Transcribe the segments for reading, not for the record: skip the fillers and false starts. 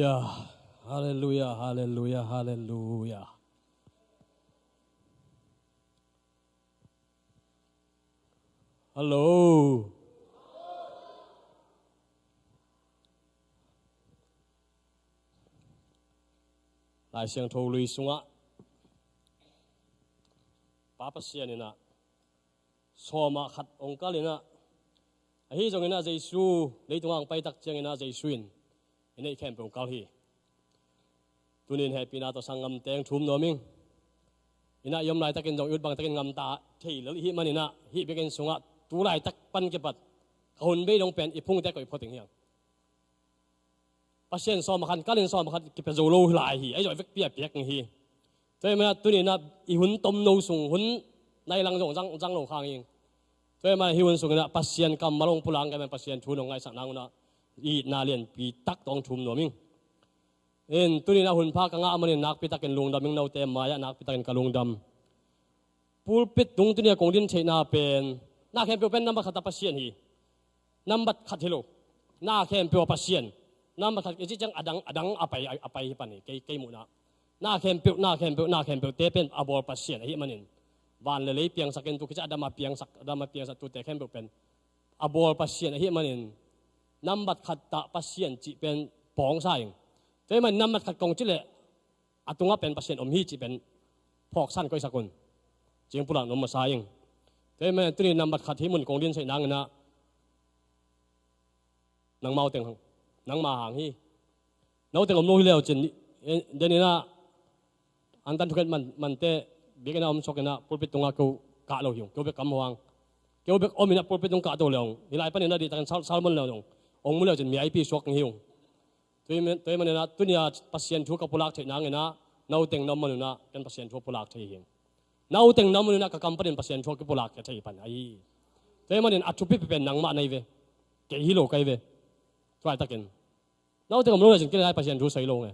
Hallelujah, hallelujah, hallelujah. Hello. Lại sang thâu lùi xuống á. Papa siya nina. Soma khat ông ka lina. Ahi jong ina Jesu lấy tung ang pai tak chang ina Jesuin. Ina ikem pe ông ka hi. Tunin happy na to sang ngam teng thum no ming. Ina yom lai takin jong ut bang takin ngam ta thei lali hi manina hi bekin sunga tu lai tak pan ke pat. Kahun be dong pen ipung te ko ipoting hiang. Pasien so makan kalin so makan kipe zolo lai hi ai joi vek pia piak hi toi ma tunin na I hun tom no sung hun nai lang jong jang lo khang ing toi ma hi hun sung na pasien kam malong pulang ka pasien thu no ngai sak nang na I na lien pi tak tong thum no ming en tunin na hun pha ka nga manin nak pi takin lung dam ming no te ma ya nak pi takin kalung dam pulpit tung tunia kong din che na pen na khem pe pen number khata pasien hi number khat hilo na khem pe pasien nama kat isi jang adang apai hipan ni kay muna na kempel tepen abor pasien hi manin van le piang sakin tu kicha adama piang sa tu te kempel pen abor pasien hi manin nambat khatta pasien chi pen pong saing te man nambat khat kong chile atunga pen pasien hi chi pen phok san koi sakun jing pulang nom saing te man tri nambat khat hi mun kong din sai nang na nang mau teng nang ma hang hi nau te ngom no hi leo chen denina antan thuket man te bigena om sokena pulpit tunga ko ka lo hiung ko be kam wang ko be omina pulpit tung ka to leong hilai panina di tan salmon leong ong mu leo chen mi IP sok hiung toy manina tunia pasien thu ka pulak the nang ena nau teng nom manuna ken pasien thu pulak the hiung nau teng nom manuna ka company pasien thu ka pulak the thei pan ai toy manin athupi pen nang ma nei ve ke hi lo kai ve try takin nau teng omlo chen ke lai pasien thu sai lo nge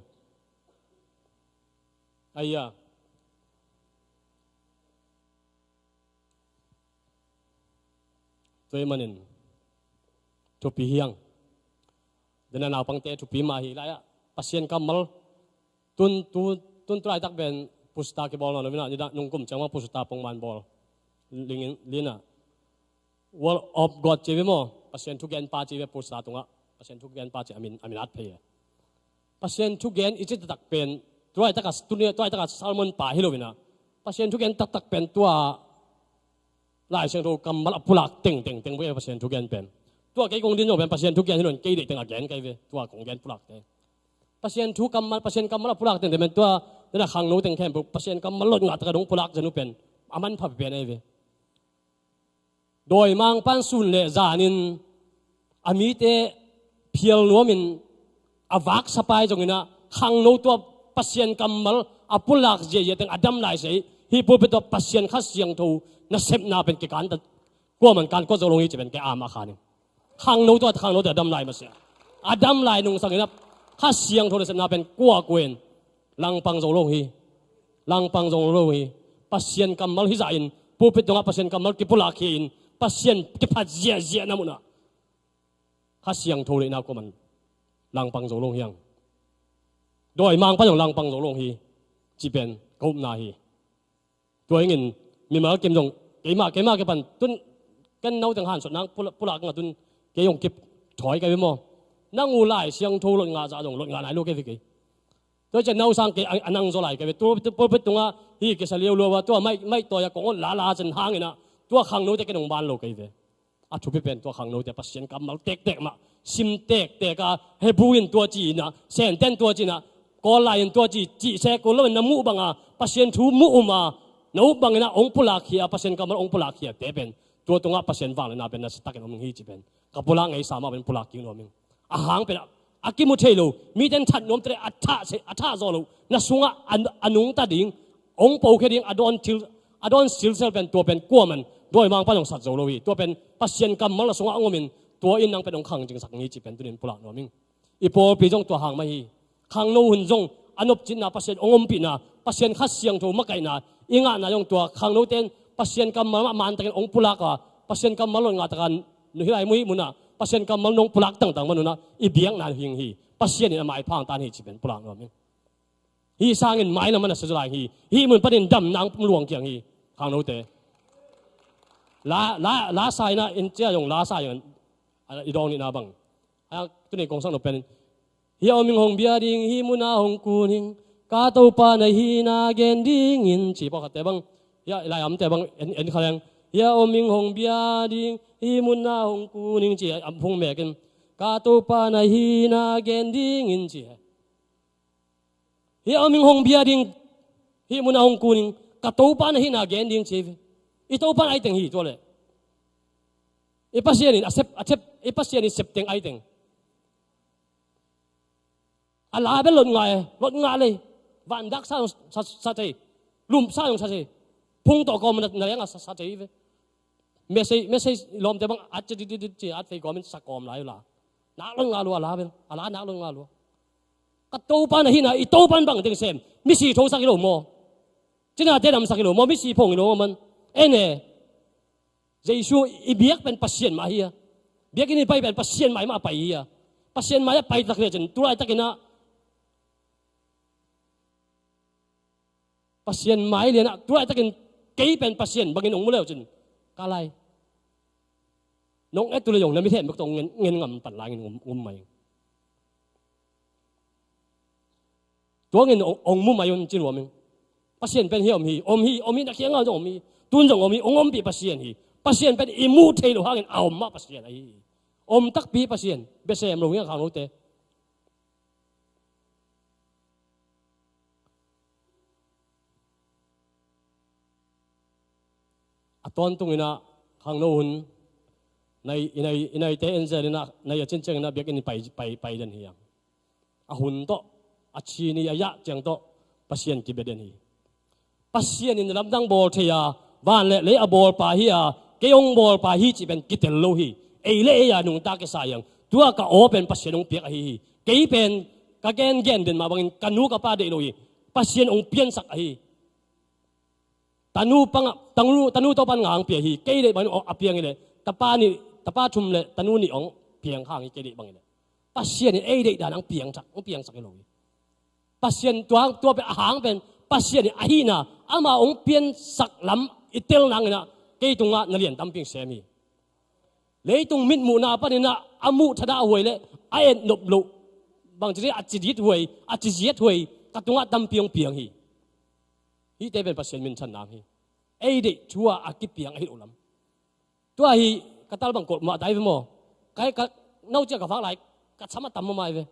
ai ya toy manin thupi hiang dena naw pangte thupi ma hi la pasien kamal tun try tak ben pusta ke bol no na ni da nungkum changma pusta pongman bol lingin lina wall of god chevemo pasien thu gen pa chive pusta tunga pasien thu gen pa chi amin at phe pasien thu gen ichi tak pen tuai takas tunia tuai takas salmon pa hilovina pasien thu gen tak pen tua lai siang tho kamal apulak teng we pasien thu gen pen tua kai kong din no pen pasien thu gen hilon kai de teng again kai ve tua kong gen pulak te pasien thu kamal apulak teng men tua na khang no teng khem pasien kamal lot ngat ka dong pulak janu pen aman pha pen ai ve doi mang pan sun le zanin ami te phial nuamin avak sapai jongina khang no tua pasien kamal apulak je teng adam lai sei hi pulpit to pasien kha siang tho na sep na pen ke kan ta ko man kan ko zolong hi pen ke ama khani khang no to adam lai ma sia adam lai nung sangina kha siang tho na sep na pen ko kwen lang pang zolong hi pasien kamal hi zain pulpit to pasien kamal ki pulak hi in pasien ki pha je na muna kha siang tho le na ko man lang pang zolong hiang doi mang pa jong lang pang zo long hi chi pen ko na hi toi ngin mi ma kem jong ke ma ke pan tun kan nau tang han so nang pulak nga tun ke yong kip thoi ka mo nang u lai siang tho lot nga za jong lot nga nai lo ke vi ke toi cha nau sang ke anang zo lai ke tu pulpit tunga hi ke sa leo lo wa to mai to ya kong la chen hang ina to khang no te ke nong ban lo ke ve a thu pe pen to khang no te pasien kamal tek ma sim tek ka hebuin to chi na sen ten to chi na ko lai en to chi se ko lo na mu banga pasien thu mu ma no bangina ong pulak hi a pasien kamal ong pulak hi te pen to tunga pasien wang na pen na stakin om hi chi pen ka pulak ngai sama pen pulak king no ming a hang pen akimu thelo mi den that nom tre atha zo lo na sunga anung ta ding ong po khe ding adon sil sel pen to pen ko man doi mang pa jong sat zo lo hi to pen pasien kamal sunga ngomin to in nang pen ong khang jing sak ngi chi pen tunin pulak no ming ipol pi jong to hang ma hi khang no hun jong anop chin na pasien ongom pi na pasien kha siang tho makai na inga na yong tua khang no ten pasien kamal man takin ong pulaka pasien kamal nga takan nuhilai mui muna pasien kamal nong pulak tang manuna ibiang na hing hi pasien in mai phang tan hi chi ben pulang rom hi sangin mai na man sa lai hi mun panin dam nang luang kyang hi khang no te la sai na in chia yong la sai yong i dong ni na bang a tu ni kong sang no pen hi om ming hong bia ding hi muna hong kun hing ka to pa na hi na gen ding in chi pa khat te bang ya lai am te bang en khalang ya om ming hong bia ding hi muna hong kun hing chi am phung me ken ka to pa na hi na gen ding in chi hi om ming hong bia ding hi muna hong kun hing ka to pa na hi na gen ding chi ito pa ai teng hi to le ipasien in accept ipasien in septeng ai teng ala be lot nga le van dak sa te lum sa yong sa te phung to ko man na yang sa te ve message lom te bang at ti at fe ko min sa kom lai la na long nga lu ala be ala na long nga lu ka to pa na hina ito pan bang teng sem mi si tho sa ki lo mo china te dam sa ki lo mo mi si phong lo man ene Jesu ibiak pen pasien ma hiya biak ini pai pen pasien mai ma pai hiya pasien mai pai tak le chen turai takina pasien mai le na turai takin kei pen pasien bangin ong muleo chen kalai nong et tu le yong na mi them bak tong ngen ngam tan la ngin mai tuang ngin ong mu mai yon chin wa ming pasien pen hiom hi om hi na khiang a om hi tun jong om hi ongom pi pasien hi pasien pen imu thelo hangin aom ma pasien ai om tak pi pasien besem lo yang khang lo te aton tungina khang no hun nei te enzelina nei chen cheng na bek in pai den hi a hun to a chi ni ya cheng to pasien ki beden hi pasien in lam dang bol thia van le a bol pa hi a ke ong bol pa hi chi ben kitel lo hi ei le ya nung ta ke sayang tua ka open pasien ong piak hi ke pen ka gen den ma bangin kanu ka pa de lo hi pasien ong pian sak hi tanu to pan ngang pia hi ke de ban apiang le tapa thum le tanu ni ong piang khang hi ke de bang le pasien ni ei de da nang piang sak lo hi pasien tua pe hang pen pasien ni ahina ama ong pian sak lam itel nang na ke tunga na lian tamping semi leitung mit mu na pa ni na amu thada hoi le aen nop lo bang chi achidit hoi achijiet hoi ka tunga tamping piang hi hi te ben pasien min chan nam hi ei de chua akip piang hi ulam tua hi katal bang kol ma dai ve mo kai ka nau cha ka phang lai ka chama tam ma mai ve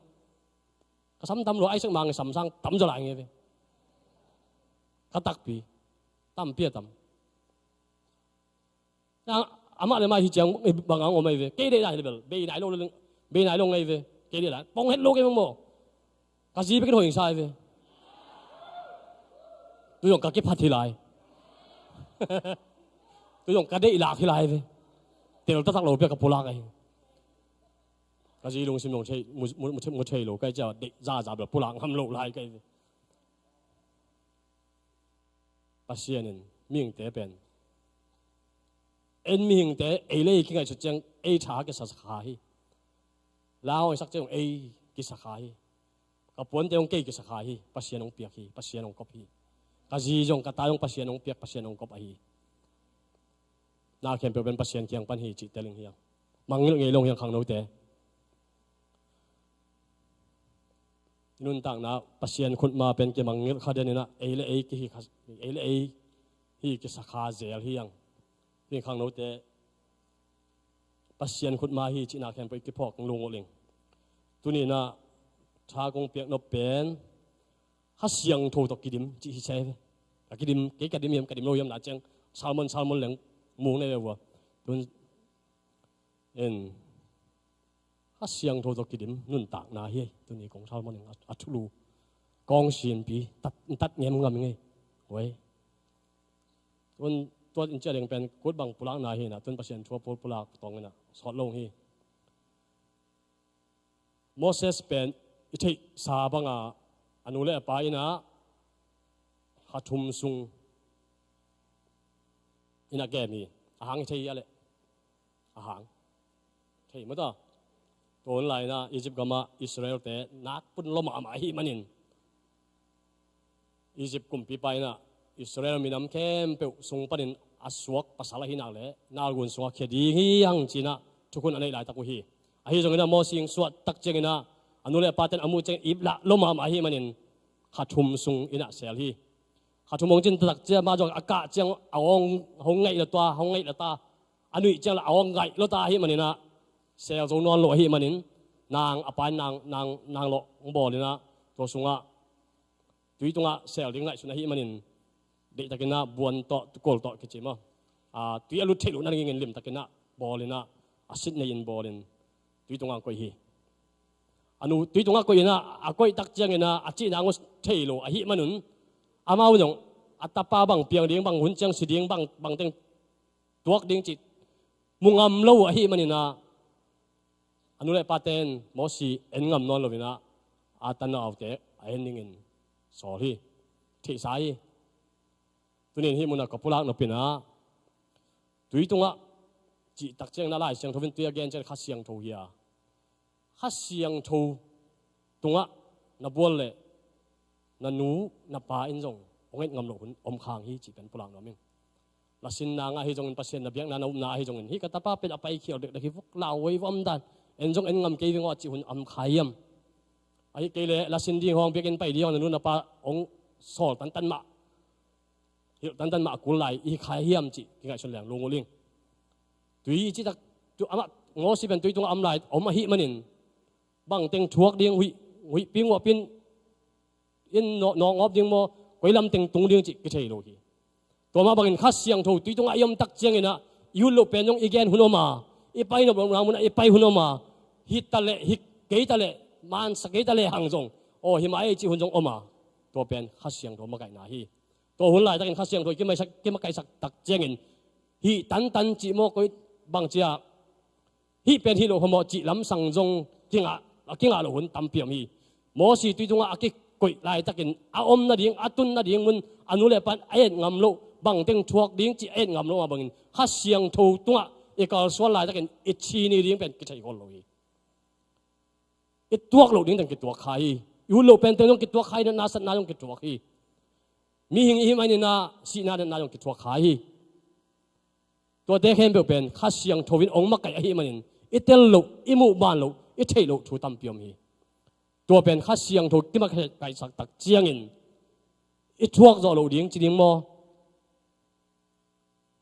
ka sam tam lo ai sak mang sam sang tam jo lai nge ve ka tak pi tam pia tam na ama le mai hi chang bang ang o mai ve ke de dai le be nai lo ngai ve ke de la pong het lo ke mo ka ji be ke hoi sai ve tu yong ka ke phat thi lai tu yong ka de ila thi lai ve tel ta tak lo pe ka pula kai ka ji long sim long chei mu chei lo kai cha de za be pulang ham lo lai kai pasienin ming te pen en ming te ei le ki ngai chu chang ei tha ke sa kha hi lao sak chang ei ki sa kha hi ka pon te ong ke ki sa kha hi pasien ong piak hi pasien ong kop hi ka ji jong ka ta ong pasien ong piak pasien ong kop hi na khem pe ben pasien kyang pan hi chi teling hiang mangil ngei long yang khang no te nun tang na pasien khut ma pen ke mangil kha den na ei le ei ki hi ki sa kha zel hiang pi khang no te pasien khut ma hi chi na khem pe ki phok lung oling tuni na tha kong piak no pen ha siang tho to kidim chi hi che ka kidim ke ka dim yam ka dim lo yam na chang salmon leng mung ne wa tun en ha siang tho to kidim nun tak na hi tuni kong salmon leng athulu kong sin pi tat ngem ngam ngai oi tunตัวอินเจริญเป็นกุดบังปุระนาฮีนะต้นประเสริฐทัวปุระตองนะสอดลงฮีโมเสสเป็นอิทธิสาบังอาอนุเลปายนะขัดทุมซุงอินักแกมีอาหารอิทธิอะไรอาหารใช่ไหมต่อ ตัวไหนนะอียิปต์ก็มาอิสราเอลแต่นักปุ่นล้มมาหิมันินอียิปต์กุมปีไปนะอิสราเอลมีน้ำเข้มเปล่าส่งปันินอาสวกภาษาละหินักเลยนาลุนสวกเขดีฮียังจีนะทุกคนอันนี้หลายตะกุฮีอาฮิจงนะมอสิงสวดตักเจงนะอนุเลปาเตนอมูเจงอิบละล้มมาหิมันินขัดทุมส่งอินะเซลฮีขัดทุมมงจินตักเจมาจอกอากาศเจงเอาหงไงละตัวหงไงละตาอันนี้เจงละเอาไงละตาหิมันินนะเซลจงนอนโลหิมันินนางอปานนางโลงบอเลยนะตัวสุงะตุยตรงะเซลลิงไงสุนัขมันนินเด็กตะกินนะบวนต่อกอลต่อกิจมั้งตุยอลุเทลุนั่นเองลิมตะกินนะบอลเลยนะอาศิษย์ในยินบอลเลยตุยตรงะก็ฮีอันนู้ตุยตรงะก็ยีนะก็อีตักเจียงนะอาจีนางก็เทลุอาหิมันนุนอามาวันยงอัตตาปาบังเปียงเดียงบังหุ่นเจียงสีเดียงบังเต็งตัวเดียงจิตมุงอัมเล่าอาหิมันนินะอนุเลปาเตนมอสีเอ็นงำนอนลงนะอาตันเอาเตะเอ็นนิงินสอรี่ที่สายตัวนี้ที่มันกับพลังนปินะตัวตรงอ่ะจีตักเจียงน่าไล่เสียงทวินตัวเกนจะขัดเสียงทูเฮียขัดเสียงทูตรงอ่ะนับบัวเลยนันนูนับปาอินจงองเอ็นงำลงหุ่นอมคางฮีจีเป็นพลังนมิงลักษณะงาฮีจงเป็นเปอร์เซ็นต์นับยังนานาฮีจงฮีกตาป้าเป็นอภัยเขียวเด็กเด็กพวกลาวไว้วอมดันเอ็นจงเอ็นงำเกี่ยวกับจีหุ่นอมขายมไอ้เกลี่ยลักษณะที่ห้องเบียกันไปเดียวนันนูนับปาองสอดตันมาตันมากุลไลอีขายมจีกินไก่ชนแหลงลงโอลิงตุยจีตักตัวอามาง้อสิเป็นตุยตรงอัมไลอมหิมันินบังเต็งชวกเดียงหุยปิ้งว่าปิ้นอินนองอบเดียงโมกุยลำเต็งตุงเดียงจีกิเชยโลกีตัวมาบังอินขัดเสียงทูตุยตรงอายมตักเจียงนะยูโรเป็นยงอีแกนหุนอมาอีไปนบรามุนอีไปหุนอมาฮิตตะเลฮิเกยตะเลมันสเกยตะเลหังจงโอหิมาไอจีหุนจงอมาตัวเป็นขัดเสียงตัวมาไก่นาฮีตัวหุ่นลายตะกินขัดเสียงตัวกินไม่ไก่สักตักเจียงินฮีตันจีโมกุยบางเจียฮีเป็นฮีโลขโมจีลำสังจงกิงอาโลหุ่นตำเปียมฮีโมสีตุยตรงอากิกุยลายตะกินอาอมนาดิงอาตุนนาดิงมุนอนุเลปันเอ็ดงำโลบางเต็งชวกดิงจีเอ็ดงำโลมาบังขัดเสียงทูตัวอีกอลส่วนลายตะกินอิชีนี่ดิงเป็นกิจคนโลฮีอีตัวโลดิงตั้งกิตัวใครยูโรเป็นตั้งกิตัวใครนั้นนาสันนายงกิตัวฮีมีหิงอิมันนะสีนาเดนนายงกิตัวขายตัวเด็กเห็นเป็นข้าเสียงทวินองมาไก่หิมันอิเตลลุอิมูบานลุอิเทลุชูตัมเปียมฮีตัวเป็นข้าเสียงทวินมาไก่สักตักเจียงินอิทวกจอลุดิ้งจีดิ้งโม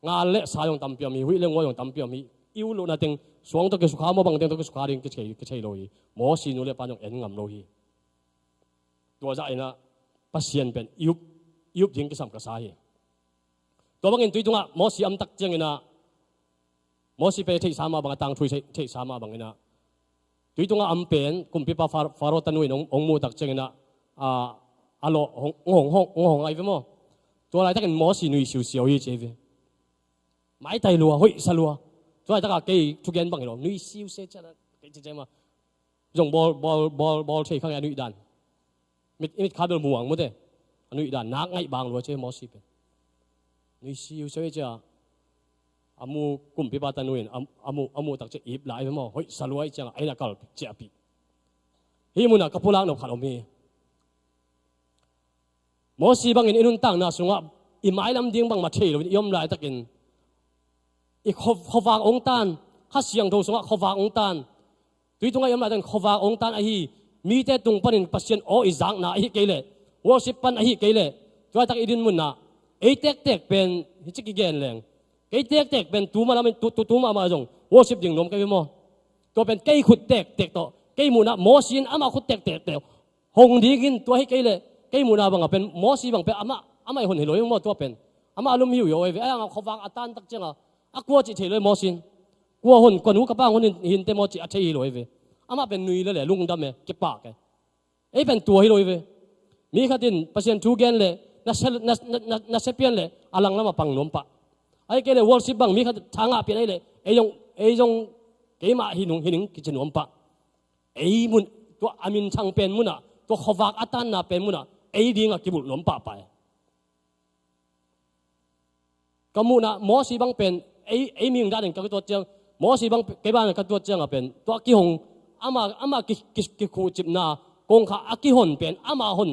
งานเละสายงตัมเปียมฮีวิเลงวงตัมเปียมฮีอิวลุนาเต็งสวงตัวกิสุขาโมบังเต็งตัวกิสุขาดิ้งกิเชยโลฮีหมอสีนุเลปานยงเอ็นงำโลฮีตัวใจนะปัสเซียนเป็นยุบยิงกิสามกระสายตัวบางอินตุยตรงอ่ะมอสีอัมตักเจียงอินะมอสีไปที่สามาบางตังทุยที่สามาบางอินะตุยตรงอ่ะอัมเป็นกุมพิปาฟาโรตันวินองมูตักเจียงอินะอาโลหงไอ้เว้ยมั้งตัวอะไรถ้าเป็นมอสีนุยเสียวยี่เจวิไม่ไตลัวเฮ้ยสลัวตัวอะไรถ้าก็เกี่ยทุกอย่างบางอินะนุยเสียวเสียจัดเกี่ยเจมาจงบอลเชี่ยข้างในนุยดันมิดคาร์เบลหม่วงมั้งเด้นุยด่านนักไงบางหลัวเจ้มอสีเป็นนุยซิวเชื่อเจ้าอามูกุมพิบาตันนุยอามูตักเจ้าอีบหลายไปมั้งเฮ้ยสลัวไอ้เจ้าไอ้นักกัลเจ้าปีฮิมุนักกับพลังนกขัดอมีมอสีบางอินุนตั้งน่าสงะอิไม้ลำดิ้งบางมาเที่ยวยอมลายตะกินอีขวางองตันข้าเสียงโทสงะขวางองตันตุยตรงไอ้ยอมลายตันขวางองตันไอ้ฮีมีแต่ตรงปนินปัสเซียนโออิจังน่ะไอ้เกลี่ยวอสิปันไอ้เกลี่ยตัวตักอิดินมุนนะไอ้เต็กเป็นฮิจิกิเกนแรงไอ้เต็กเป็นตัวมาแล้วมันตัวมาจงวอสิบยิงนมกันไปมั้งตัวเป็นไก่ขุดเต็กต่อไก่มูนะมอสินอามาขุดเต็กหงดีกินตัวให้เกลี่ยไก่มูนะบางเป็นมอสิบางเป็นอามาคนเห็นเลยมั้งตัวเป็นอามาอารมณ์หิวอยู่ไอ้เขาฟังอัตันตักเจ้าอ่ะกลัวจิตเฉยเลยมอสินกลัวคนกวนหูกับบ้างคนหินเต็มมอจิอัจฉริเลยเว้ยอามาเป็นนุยเลยแหละลุงดำเนี่ยเก็บปากไงไอ้เป็นตัวให้เลยเว้ยมีขัดินเปอร์เซ็นต์ทูเกนเลยนัสเปียนเลยอลังละมาปังนมปะไอ้เกเลวอลซิบังมีขัดทางอาเปียนไอ้เลยไอ้ยงเกมาหินุงกิจนมปะไอ้มุนตัวอามินช่างเป็นมุนอ่ะตัวขวากอัตันน่ะเป็นมุนอ่ะไอ้ดิ้งอ่ะกิบุนมปะไปก็มุนอ่ะมอสีบังเป็นไอ้มีอย่างด้านหนึ่งก็ตัวเจียงมอสีบังเก็บบ้านก็ตัวเจียงอ่ะเป็นตัวกี่หง ama ki khu chip na kong kha aki hon pen ama hon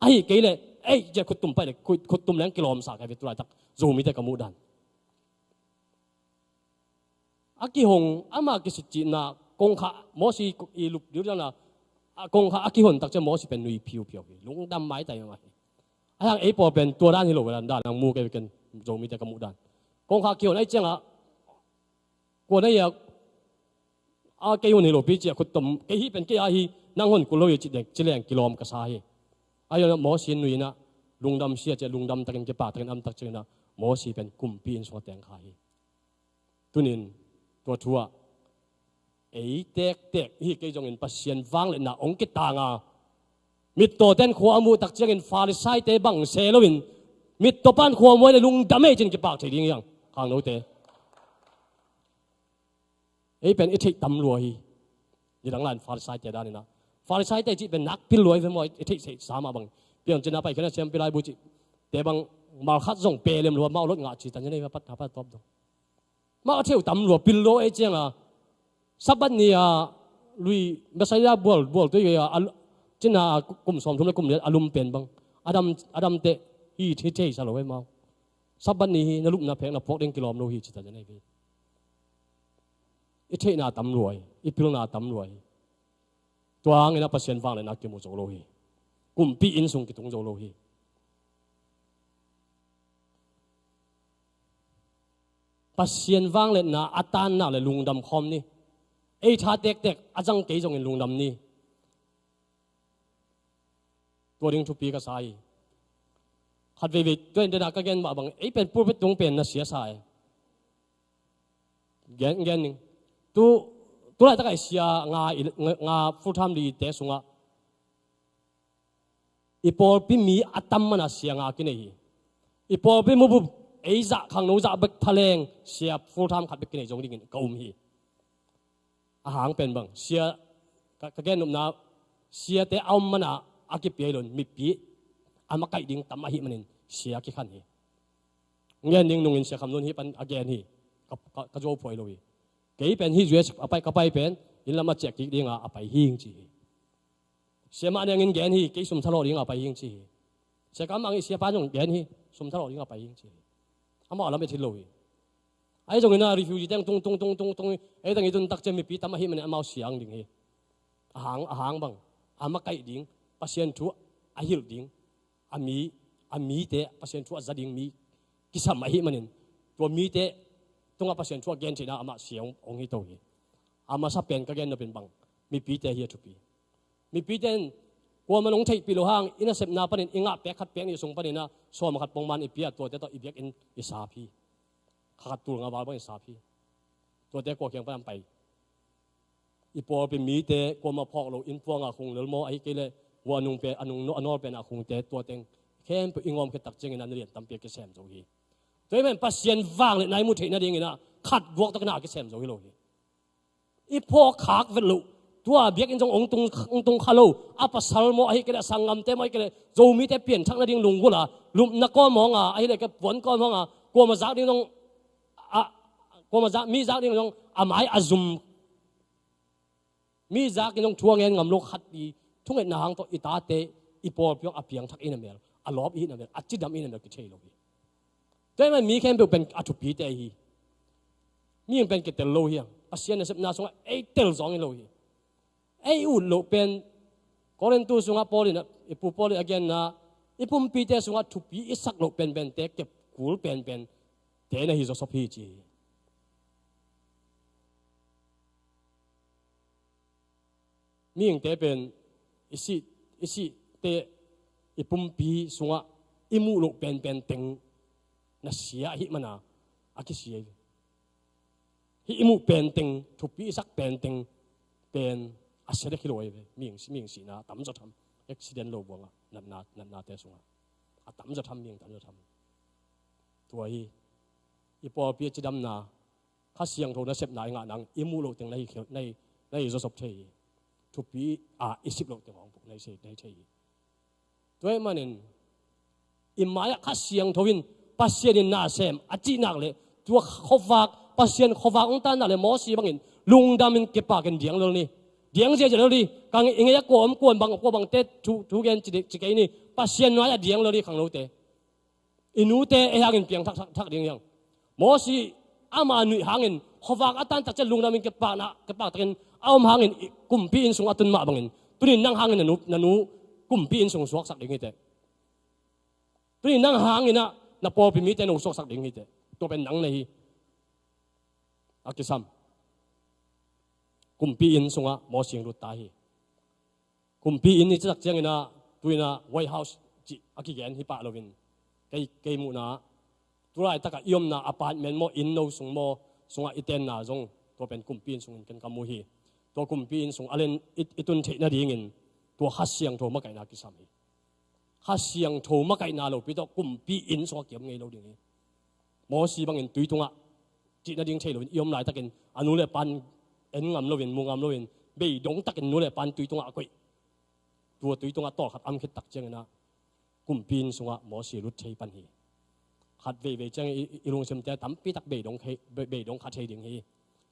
ai ke le ai je khutum pa le khutum lang kilom sa ka vi tulai tak zo mi te kamu dan aki hong ama ki si na kong kha mo si i lup diu na kong kha aki hon tak che mo si pen nui piu piu lung dam mai tai ma ai ai po pen tua dan hi lo dan dan ang mu ke ken zo mi te kamu dan kong kha ki hon ai chang a ko na ya a ke hon hi lo pi che khutum ke hi pen ke a hi nang hon ku lo ye chi dek chi leng kilom ka sa hi ayo mo sin nui na lungdam sia che lungdam takin ke pa takin am tak china mo si pen kum pi in so teng khai tunin to thua ei tek hi ke jong in pasien wang le na ong ki tanga mit to ten kho amu tak chang in farisai te bang se lovin mit to pan kho mo le lungdam e chin ke pa thei ding yang khang no te ei pen i thei tam lo hi ni dang lan farisai te da ni na farisai te chi ben nak pil loi ve mo i thei se sa ma bang piang china pai khana sem pilai bu chi te bang mal khat jong pe lem lo ma lot nga chi tan nei pat pa top do ma theu tam lo pil lo e chang a sabat ni a lui masaya bol to ya china kum som thum le kum le alum pen bang adam te hi the sa lo ve ma sabat ni na lup na phek na phok ding kilom lo hi chi tan nei ve i thei na tam loi i pil na tam loi tuang ina pasien wang le na ki mo zo lo hi kum pi in sung ki tung zo lo hi pasien wang le na atan na le lungdam khom ni ei tha tek ajang ke jong in lungdam ni to ding thu pi ka sai khat ve to in da ka gen ma bang ei pen pur pe tung pen na sia sai gen ning tu lại ta cái sia nga full time di te sunga ipol pi mi atam mana sia nga ki nei ipol pi mu bu eiza khang no za bek phaleng sia full time khat bek ki nei jong ding kaum hi a hang pen bang sia ka gen num na sia te aum mana aki pe lon mi pi ama kai ding tam hi manin sia ki khan hi ngen ning nungin sia kham non hi pan again hi ka jo phoi lo hi cái pen hi jues apai kapai pen in lama check ti dinga apai hing chi sema ne ngin gen hi ke sum thalo dinga apai hing chi se kam ang sia pa jong gen hi sum thalo dinga apai hing chi ama lam e thilo hi ai jong ina refugee tang tung ai tang idun tak che mi pi tam hi mane amau siang ding hi ahang bang ama kai ding pasien thu a hil ding ami te pasien thu a zading mi kisam hi manin to mi te tunga pasien chua gen china ama siang ong hi to hi ama sa pen ka gen na pen bang mi pi te hi thu pi mi pi ten ko ma long thei pi lo hang ina sep na panin inga pe khat peng ni sung panin na so ma khat pong man i pi to te to i bek in i sa phi khat tu nga wal bang i sa phi to te ko kyang pam pai i por pe mi te ko ma phok lo in puanga khung lel mo ai ke le wa nung pe anung no anor pe na khung te to teng khem pe ingom ke tak cheng in an rian tam pe ke sem zo hi tôi mình pasien vang lại này một thế nào đi nghe na khát vuốt tất cả cái xem rồi rồi ít po khạc vật lụ tua biết in trong ông tung khalo apa salmo ai cái sangam te mai cái dầu mi te biển thằng nó đi lùng quá là lụm na con mong à ai lại cái vốn con mong à qua mà giác đi trong qua mà giác mi giác đi trong mãi zoom mi giác đi trong chuông nghe ngầm lúc khát đi thung cái nàng to ita te ipo piang apiang thắc in mel alop in mel achidam in mel cái chơi rồi tôi mà mi khen bên atu pi te hi mi bên cái tel lo hi pasien na sep na song ai tel zong lo hi ai u lo pen koren tu sunga polin ipu poli again na ipum pi te sunga thu pi isak lo pen te kep kul pen te na hi zo so phi chi mi ing te pen isi te ipum pi sunga imu lo pen teng na sia hi mana aki sia hi imu painting thu pi sak painting pen asere kilo ai ming si na tam zo tham accident lo bonga na te sunga a tam zo tham tua hi ipo pi chidam na kha siang tho na sep na nga nang imu lo teng nei zo sop thei thu pi a isip lo teng ong puk nei thei toy manin imaya kha siang thovin pasien in na sem achi nak le tua khowak pasien khowak ong tan na le mo si bangin lungdam in kepa ken diang lo ni diang je lo di kang inge ko am ko bang te thu gen chi ke ni pasien no ya diang lo di khang lo te inu te e hangin piang thak ding yang mo si ama nui hangin howak atan tak lung namin ke pa takin awm hangin kumpi in sung atun ma bangin tunin nang hangin nanu kumpi in sung suak sak ding ite tunin nang hangin na po pi mi te no suak sak ding ite to pen nang nei akisam kumpi in sunga mo sing ru ta hi kumpi in ni chak chang ina tuina white house chi akigen hi pa lovin kai mu na turai taka iom na apartment mo in no sung mo sunga iten na jong to pen kumpi in sung kan kamu hi to kumpi in sung alen itun the na ding in to hasiang tho ma kai na kisam hi hasiang tho ma kai na lo pi to kumpi in so kiam ngei lo ding hi mo si bang in tui tunga chi na ding thei lo iom lai takin anu le pan en ngam lo win mu ngam lo win be dong takin nu le pan tui tunga koi tua tui tunga to khat am khit tak chang na kumpin sunga mo si lut thei pan hi khat ve chang ilung sem te tam pi tak be dong khat thei ding hi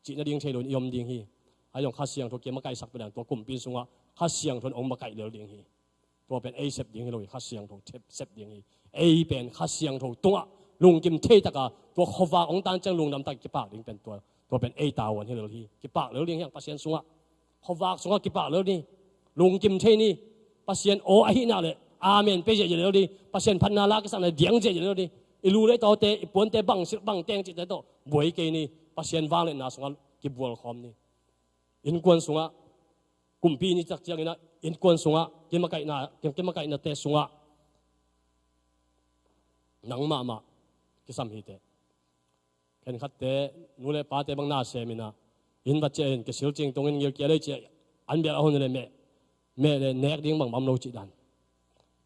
chi na ding thei lo iom ding hi ayong khasiang tho ke ma kai sak pedang to kumpin sunga khasiang thon ong ma kai lo ding hi to pen a sep ding hi lo khasiang tho sep ding hi a pen khasiang tho tunga lung kim thei taka to khowa ong tan chang lung nam tak ki pa ding pen to pen a tawon hi lo hi ki pa lo ding yang pasien sunga khowa sunga ki pa lo ni lung kim thei ni pasien o a hi na le amen pe je lo di pasien phan na la ka sang na diang je lo di ilu le to te ipon te bang teng chi te to boi ke ni pasien wang le na sunga ki bual khom ni in kon sunga kumpi ni chak chiang ina in kon sunga ke ma kai na te sunga nang ma ki sam hi te ken khat te nu le pa te bang na se mina in ba chen ke sil ching tong in ngil ke le che an bia hon le me le nek ding bang bam lo chi dan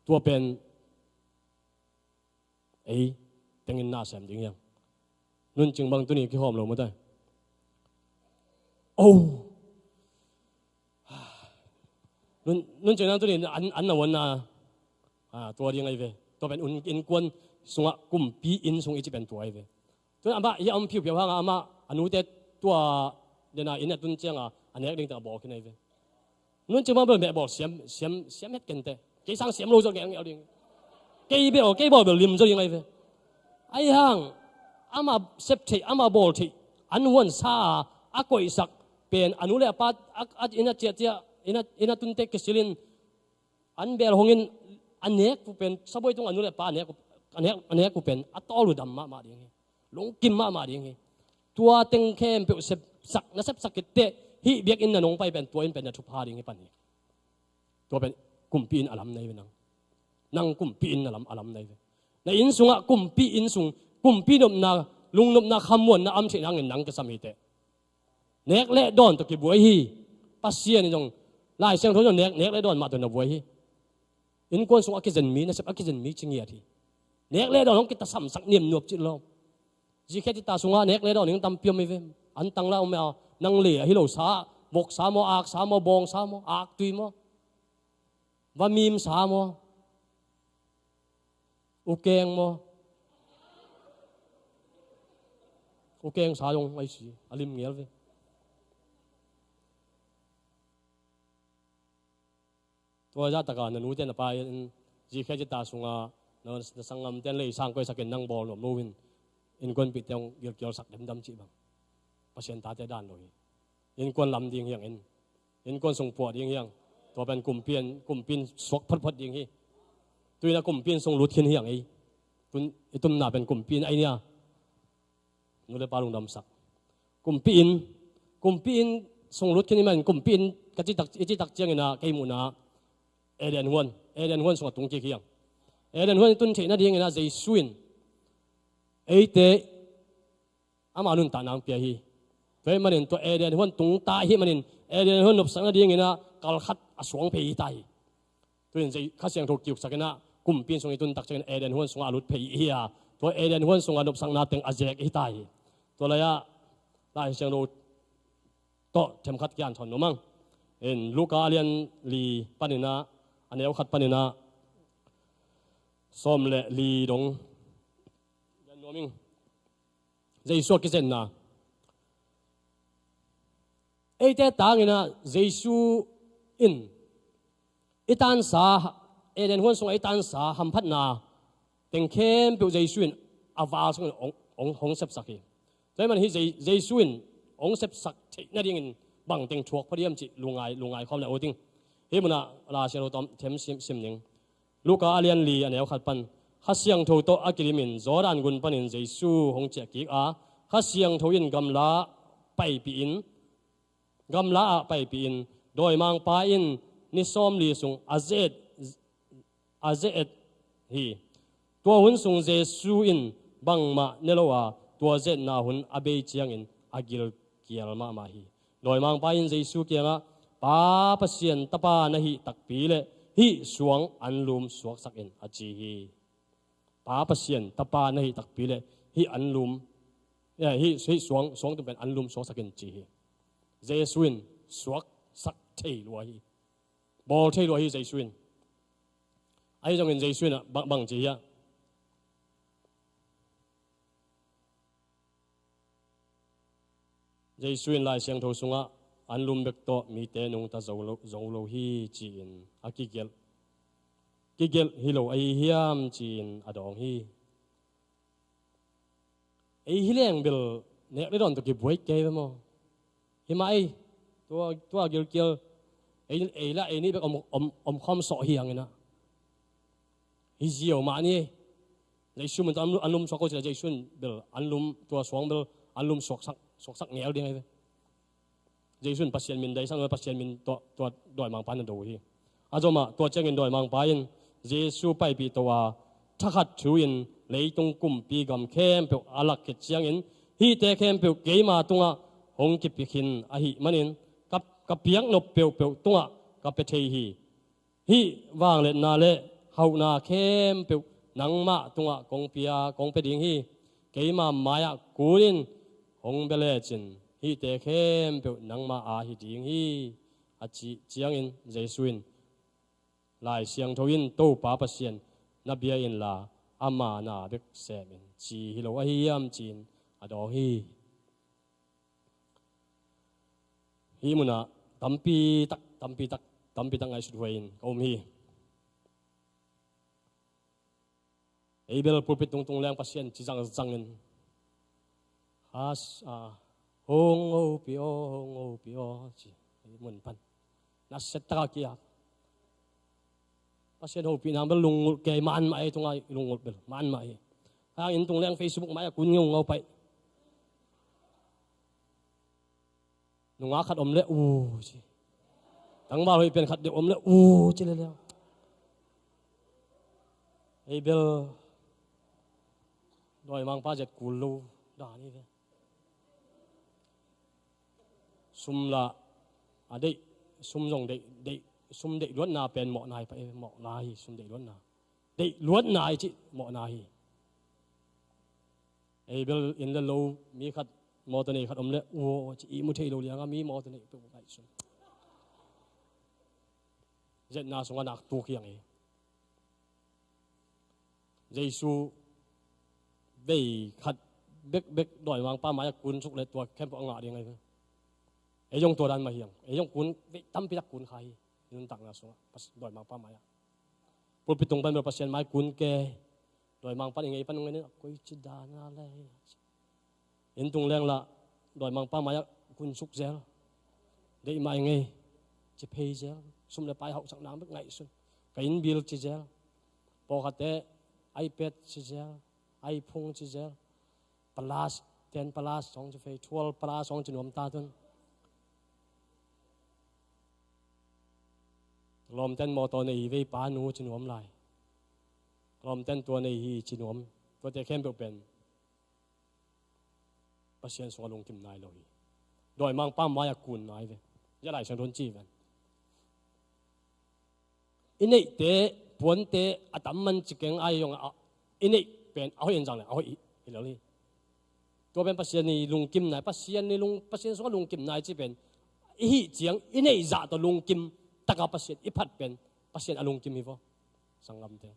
tua pen ấy tengin na sem ding yang nun ching bang tu ni ki hom lo mo ta oh nun ching nang tu ni an na won na tua ding ai ve to pen un in kon sunga kum pi in sung i chi pen tu ai ve tu ama ya am piu piu ha ama anu te tua de na in tun chang anek ding ta bo ki nei ve nun ching bang be bo siam het ken te cái sang xiêm lâu cho cái nghèo đi cái bò biểu lim cho những này về ai hang ama xếp thị ama bol thị anh huân sa quậy sặc pen anu le pat ina chia ina tun tek kesilin an bel hongin anek pu pen saboi tung anu le pa anek pu pen atolu dam ma ding long kim ma ding tua teng khem pe xếp sak na xếp sak te hi biak in na nong pai pen tua in pen na thu pa ding hi pan ni tua pen kumpin alam nei ve nang kumpin alam nei ve na in sunga kumpi in sung kumpi nom na lung nom na khamon na am thing hangin nang ka sami te nek le don to ki buai hi pasien jong lai sang thon nek le don ma to na buai hi in kon sung akizen mi na sep akizen mi chingia thi nek le don ki ta sam sak nim nuop chi lo ji khe ti ta sunga nek le don ning tam piom mi ve an tang la ma nang le hi lo sa bok sa mo ak sa mo bong sa mo ak tui mo và mìm xả mo, ok xả dùng ai xí, alim nghe vậy. Tôi ra tất cả những nút tên là bài, chỉ khi chúng ta xuống nó sang ngầm tên lấy sang quay sang năng bò lộn luôn, in quân bị trong việc kiểu sắc đấm chỉ bằng, bác sĩ ta thế đàn rồi, in quân làm điên hiang in quân sùng phò điên hiangตัวเป็นกลุ่มเปลี่ยนสวกพัดอย่างนี้ตัวนี้กลุ่มเปลี่ยนทรงรุดขึ้นอย่างนี้ตุ้มหน้าเป็นกลุ่มเปลี่ยนไอเนี่ยนู่นเลยปาลงดำสักกลุ่มเปลี่ยนทรงรุดขึ้นนี่มันกลุ่มเปลี่ยนกระจิตักเจียงนะไก่หมูนะเอเดนฮวนทรงตรงเกี่ยงเอเดนฮวนตุ้นเทน่าดีอย่างนะใจสวินไอเตะอามาลุนตานางเปียฮีตัวมันเห็นตัวเอเดนฮวนตรงตาฮีมันเห็นเอเดนฮวนหนบสังน่าดีอย่างนะกาลขัดอสวงเพย์ไตตัวนี้ข้าเสียงถูกกิ่วสักนะกลุ่มเปลี่ยนทรงอีตุนตักเชิงเอเดนฮวนทรงอาลุดเพย์เฮียตัวเอเดนฮวนทรงอาลุดสังนาเต็งอาเจกอีไตตัวระยะได้เสียงรู้โตเทมขัดยานถอนนมั้งเอ็นลูกาเลียนลีปานินาอันนี้เอาขัดปานินาส้มเละลีดงยันนวมิงใจสวกกิเซนนะเอ ấy thế ta nghe na Giêsu in itan sa eden huân sung itan sa ham phát na tiếng khem biểu Giêsu in aval sung ông hong sep sakhi thế mà hi Giêsu in ông sep sak thế na ding bằng tiếng chuộc phát diam chỉ lungai không là ô tiếng hi muna la xe tom thêm sim ning Luka alian li anh em khát pan hasiang thâu to akilimin Jordan gun panin Giêsu hong che ki a hasiang thâu in gamla pai pi in gamla a pai pi in doi mang pa in ni som li sung azet hi tua hun sung Giêsu in bang ma nelowa tua zet na hun abe chiang in agil kial ma hi doi mang pa in Giêsu kianga pa pasien tapa na hi takpi le hi suang anlum suak sakin achi hi pa pasien tapa na hi takpi le hi anlum hi suang tu ben anlum suak sakin chi hi Jesuin suak sak thei lo hi bol thei lo hi Jesuin ai jong in Jesuin bang chi ya Jesuin lai siang tho sunga anlum bek to mi te nung ta zo lo hi chin akigel hilo ai hiam chin adong hi ai hileng bil nek le don to ki buai ke mo hi mai to gel ai la ai ni bek om khom so hiang ina hi zio ma ni Jesu mun anlum so ko chi Jesu bil anlum to suang bil anlum sok sak ngel ding ai Jesu pasien min dai sang pasien min to doi mang pan do hi azoma to chengin doi mang pain Jesu pai pi to wa thakhat thuin leitung kum pi gam khem pe alak ke chiang in hi te khem pe ke ma tunga hong ki pikhin a hi manin kap piang no pe tunga ka pe thei hi wang le na le hau na khem pe nang ma tunga kong pe ding hi ke ma maya kurin hong bele chin hi te khem pe nang ma a hi ding hi a chi chiang in Jesuin lai siang thoin to pa pasien na bia in la ama na bek semin chi hi lo a hiam chin ado hi muna tampi tak ngai sut hoin om hi ebel pulpit tung lang pasien chi jang in has hong o pio chi mun pan na set ta kia pasien ho pi nam bel lung ke man mai tunga lung bel man mai hang in tung lang Facebook mai kun ngau pai nunga khat om le chi tang ba hoi pen khat de om le chi le ei bel doi mang pa jet kul lu da ni ve sum la adei sum jong de sum de luat na pen mo nai pa mo nai sum de luat nai chi mo nai ei bel in the low mi khat mo ta nei khat om le chi i mu thei lo lianga mi mo ta nei pe ngai sum jet na sunga nak tu khiang ei Jesu vei khat bek doi wang pa ma kun suk le tua kem po nga ding ai ei jong to dan ma hiang ei jong kun ve tam pi dak kun khai nun tak na sunga pas doi mang pa ma ya pul pitung ban pasien mai kun ke doi mang pa ngai pan ngai koi chi da na le in tung leng la doi mang pa ma ya kun suk zel dei mai ngai chi phei zel sum le pai hau sak nam bek ngai sun kain bil chi zel po khate iPad chi zel iPhone chi zel plus 10 plus song chi phei 12 plus song chi nom ta tun lom ten mo to nei ve pa nu chi nom lai lom ten to nei hi chi nom to te khem be pen pasien so long kim nai lo hi doi mang pa ma ya kun nai ve ya lai sang don chi ven inei te puan te atam man chi keng ai yong inei pen a hoi en jang le a hoi i lo ni to ben pasien ni lung kim nai pasien so lung kim nai chi pen hi chiang inei za to lung kim taka pasien iphat pen pasien alung kim hi vo sangam te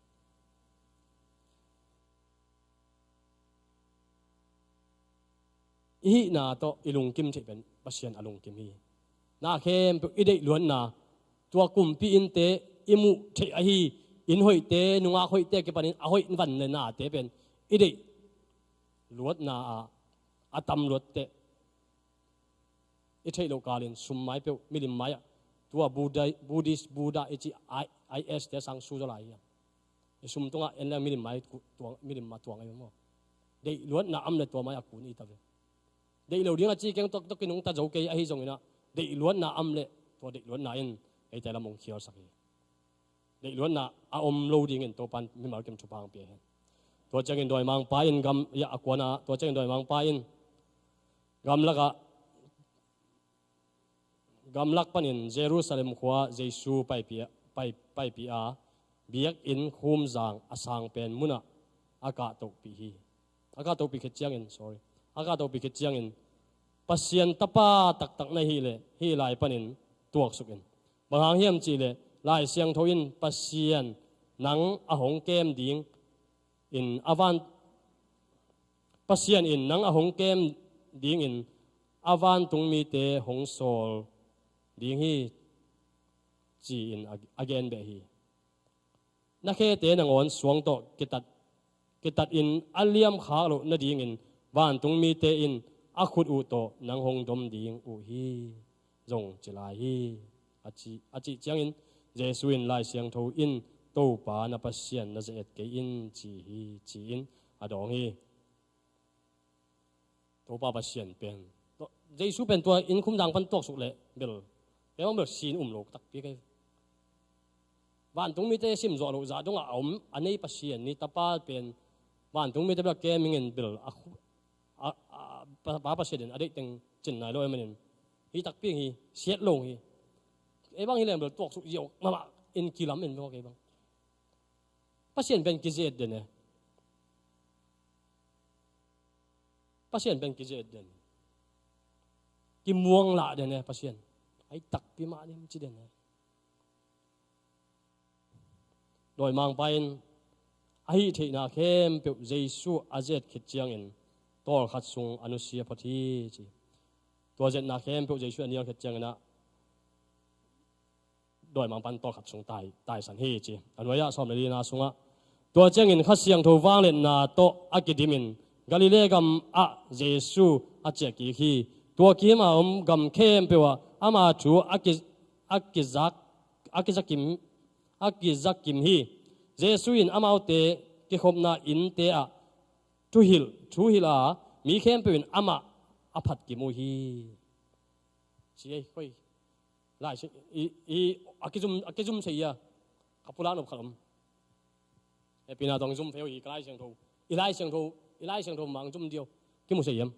hi na to ilung kim che pen pasien alung kim hi na khem pe idei luan na tua kum pi in te imu the a hi in hoi te nunga hoi te ke panin a hoi van le na te pen idei luat na a atam luat te i thei lo kalin sum mai pe milim mai tua Buddha ichi is te sang su lai ya sum tunga en la milim mai tuang milim ma tuang ai mo dei luat na am le tua mai akun i ta ve dei lo ding a chi keng tok tok kinung ta zo ke a hi zong ina dei luat na am le tua dei luat na in ai ta la mong khial sak dei luat na a om lo ding in to pan mi mal kem chupang pe tua chang in doi mang pa in gam ya akwana tua chang doi mang pa in gam laka gam lak panin Jerusalem khwa Jesu pai pia biak in khum zang asang pen muna aka to pi hi aka to pi khet chiang in sorry aka to pi khet chiang in pasien tapa tak tak na hi le hi lai panin tuak sukin banghang hiam chi le lai siang thoin pasien nang a hong kem ding in avan pasien in nang a hong kem ding in avan tung mi te hong sol ding hi chi in again be hi na khe te na ngon suang to kitat in aliam kha lo na ding in van tung mi te in a khut u to nang hong dom ding u hi zong chilai hi achi chiang in Jesu in lai siang tho in to pa na pasien na zet ke in chi hi chi in adong hi to pa pasien pen Jesu pen to in khum dang pan tok suk le bel pero ber sin lok tak pi kai van tung mi te sim zo lo za dong a om anei pasien ni tapa pen van tung mi te ba ke ming in bel a pa pasien adei teng chin nai lo em hi tak pi hi siat long hi e bang hi lem bel tok suk yo ma in kilam in lo ke bang pasien ben kizet de ne pasien ben kizet de ki muang la de ne pasien ai tak pi ma nim chi de ne doi mang pain ai the na khem pe Jesu azet khit chiang in tol khat sung anusia phathi chi to jet na khem pe Jesu aniang khit chiang na doi mang pan tol khat sung tai san hi chi anwaya som le na sunga to chang in khat siang tho wang le na to akidimin Galilee gam a Jesu a che ki hi to ki ma gam khem pe wa ama chu akizakim hi Jesu in amaute ki khopna in te a thu hil a mi khem pe in ama aphat ki mu hi chi ei khoi lai i akizum sei ya kapula no khalam e pina dong zum pheu i klai siang tho mang zum dio ki mu sei yam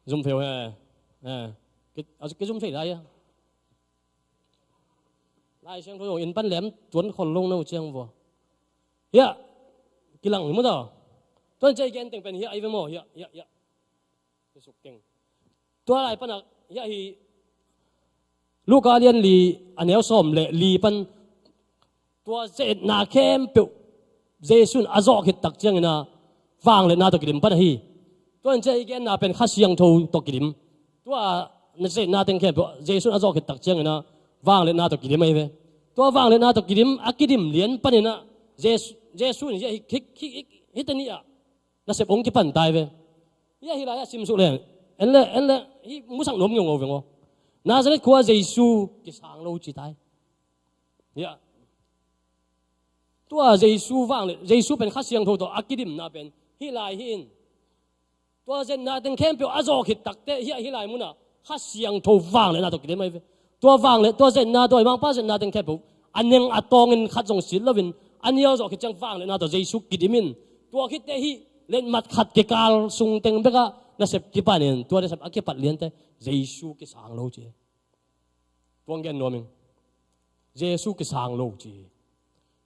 zum pheu he cái zum sei lai lai siang tho in pan lem tuan khol long no chiang vo ya kilang mo da tuan chai gen teng pen hi ai ve mo ya cái suk teng tua lai pan ya hi Luka lian li anel som le li pan tua zet na khem pe Jesu azo khit tak chiang na wang le na to kidim pan hi tuan chai gen na pen khasiang tho to kidim tua na zet na teng khem pe Jesu azo khit tak chiang na wang le na to kidim ai ve tua wang le na to kidim akidim lian pan na Jesu ni hitani a na se ong ki pan tai ve ya hi la ya sim su le en le hi musang nom ngong ve ngo Nazareth kwa Jesu ki sang lo chi tai ya tua Jesu wang le Jesu pen khasiang tho to akidim na pen hi lai hin tua zen na teng khem pe azo khit tak te hi lai mu na khasiang tho wang le na to kidim ai ve tua wang le tua zen na doi mang pa zen na teng khem pe aneng atong in khat jong sil lovin aniao zo khit chang wang le na to Jesu kidimin tua khit te hi len mat khat ke kal sung teng beka na sep ki panin tua de sep akipat lian te Jesu ki sang lo chi tuang gen noming Jesu ki sang lo chi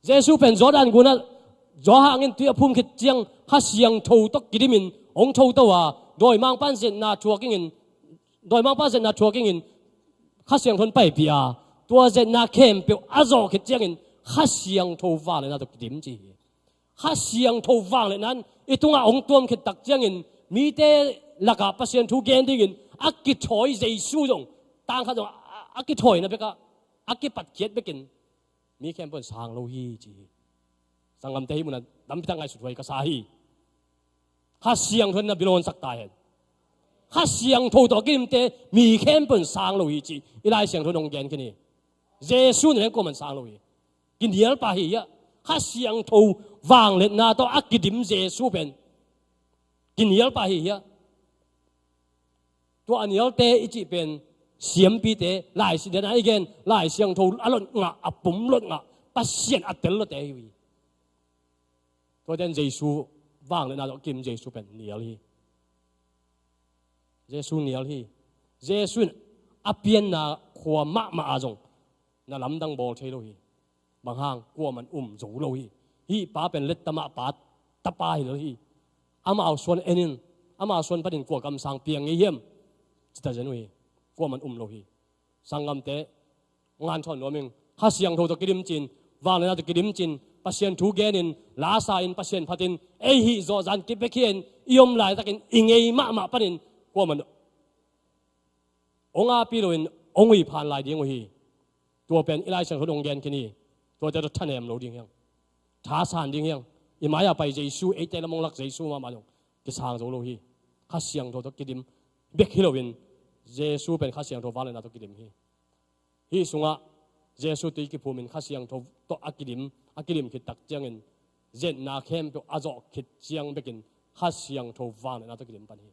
Jesu pen Jordan guna jo hangin tu phum khit chiang kha siang tho tok kidimin ong tho to wa doi mang pan zen na chuaking in doi mang pa zen na chuaking in kha siang thon pai pia tua zen na khem pe azo khit chiang in kha siang tho wa le na to kidim chi kha siang tho wa le nan itunga ong tuam khit tak chiang in mi te laka pasien thu gen ding in akki choi Jesu jong ต่างกันตรงอักกิถอยนะเบกะอักกิปัดเกียดเบกินมีแค่เป็นสางโลหีจีสังคมเตหิมันดำพิทังไงสุดไว้ก็สาฮีข้าเสียงทนนะบิโลนสักตายเห็นข้าเสียงโทตัวกิมเตมีแค่เป็นสางโลหีจีอีไลเสียงทนองแกนกันนี่เยซูเนี่ยก็มันสางโลหีกินเดียร์ปะฮีอะข้าเสียงโทวางเล็ดนาตัวอักกิดิมเยซูเป็นกินเดียร์ปะฮีอะตัวอันเดียร์เตอีจีเป็นเสียมปีเตหลายสิเดนะอีกเกนหลายเสียงโทอารมณ์งะอับปุ่มรถงะปัสเซียนอัดเตลเตฮีตัวเดนเยซูวางเล็ดนาตัวกิมเยซูเป็นเนียลฮีเยซูเนียลฮีเยซูอเปียนนาขวามะมาอาจงนาลำดังบอลใช่โลฮีบางห้างกลัวมันจูโลฮีป้าเป็นเล็ดตะมะป้าตะปายโลฮีอามาเอาส่วนเอ็นินอามาเอาส่วนประเด็นกลัวกำสังเปียงเยี่ยมจิตใจนุยกลัวมันโลฮีสังกำเตงานชนนัวมิงข้าเสียงโทตะกิริมจินวางเลยนะตะกิริมจินปัสเซียนทูเกนินลาซาอินปัสเซียนพัดินเอฮีโซจันกิเบเคียนยมลายตะกินอิงเอมะปะนินกลัวมันองอาปีโลอินองอีผ่านลายเดียงโลฮีตัวเป็นอีไลเชนเขาดงแกนแค่นี้ตัวจะทันเอ็มเราดิ้งยังท้าสานดิ้งยังอีหมายไปเยซูเอเจลมงลักเยซูมาลงกิสางโจโลฮีข้าเสียงโทตะกิดิมเบกฮิโลวินเยซูเป็นข้าเสียงโทวาเลนาตะกิดิมฮีสุงะเยซูตีกิภูมินข้าเสียงโทตอักกิดิมคิดตักเจียงเงินเจนนาเข้มตัวอาจอกคิดเจียงเบกินข้าเสียงโทวาเลนาตะกิดิมปันฮี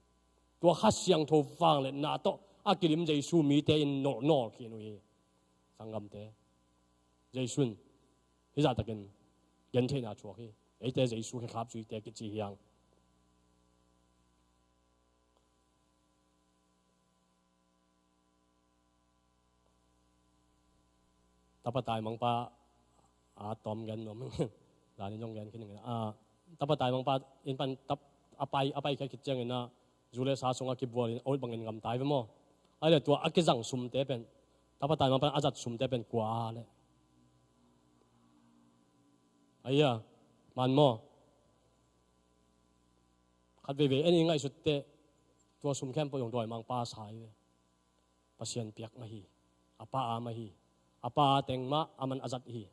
ตัวข้าเสียงโทวาเลนาโตอักกิดิมเยซูมีเตอินโนขีนุฮีสังกำเตเยซูฮิจาตะกินยันเทนาชัวฮีไอเตเยซูแค่ขับจุยเตกิจีเฮียงตับตายมังปาตอมกันนมหลานยองกันขึ้นหนึ่งตับตายมังปาอินปันตับอภัยแค่คิดเจงนะจูเลสาสงอากิบัวลินโอ้ยบังเงินกำตายไปมั้งไอ้เรื่องตัวอักจังสุ่มเตเป็นตับตายมังปาอาจัดสุ่มเตเป็นกว่าเลยไอ้ยามันมั้งขัดเบย์อันนี้ง่ายสุดเตตัวสุ่มแคมป์ประโยชน์ด้วยมังปาสายปัสเซียนเปียกมาฮีอาปาอามาฮีapa tengma aman azat hi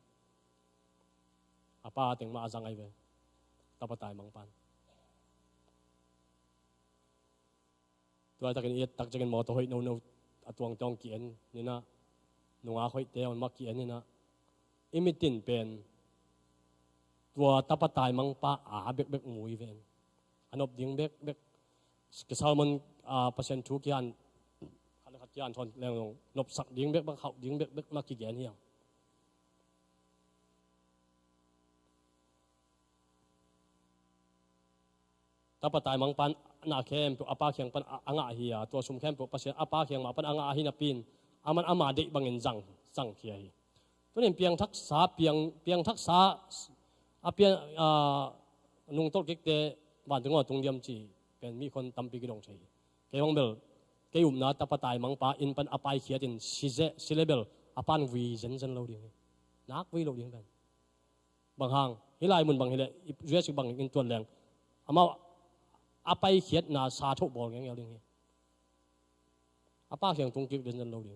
apa tengma azang ai ve tapatai mangpan tua takin iet tak jagen mo to hoi no atuang tong kien ni na nunga khoi te on ma kien ni na imitin pen tua tapatai mangpa bek mui ven anop ding bek ke salmon pasien thu kianยานทนแรงลงนบสักดิ้งเบ็กบักเขาดิ้งเบ็กมากี่แกนเฮียงตาปตายมังปันนาเข้มตัวอาปาเขียงปันอ่างอาฮียตัวชุมเข้มตัวปัสเซียนอาปาเขียงมาปันอ่างอาฮีนาปีนอามันอามาเด็กบางเงินจังเขียตัวนี้เพียงทักษะเพียงทักษะเพียงนุ่งโต๊ะเก็กเตบ้านถึงว่าตรงเดียมจีเป็นมีคนตำปีกิโลใช่เกี่ยวกับเกี่ยวกับนาตาปตายมังปาอินปันอภัยเขียดินซิเลเบลอปันวีเจนเราดีนักวีเราดีกันบางห้างฮิไลมุนบางฮิเลเรียกบางอินตัวแรงอามาอภัยเขียดนาซาทุบอลอย่างเงี้ยดีอาป้าเขียงตรงกิบเจนเราดี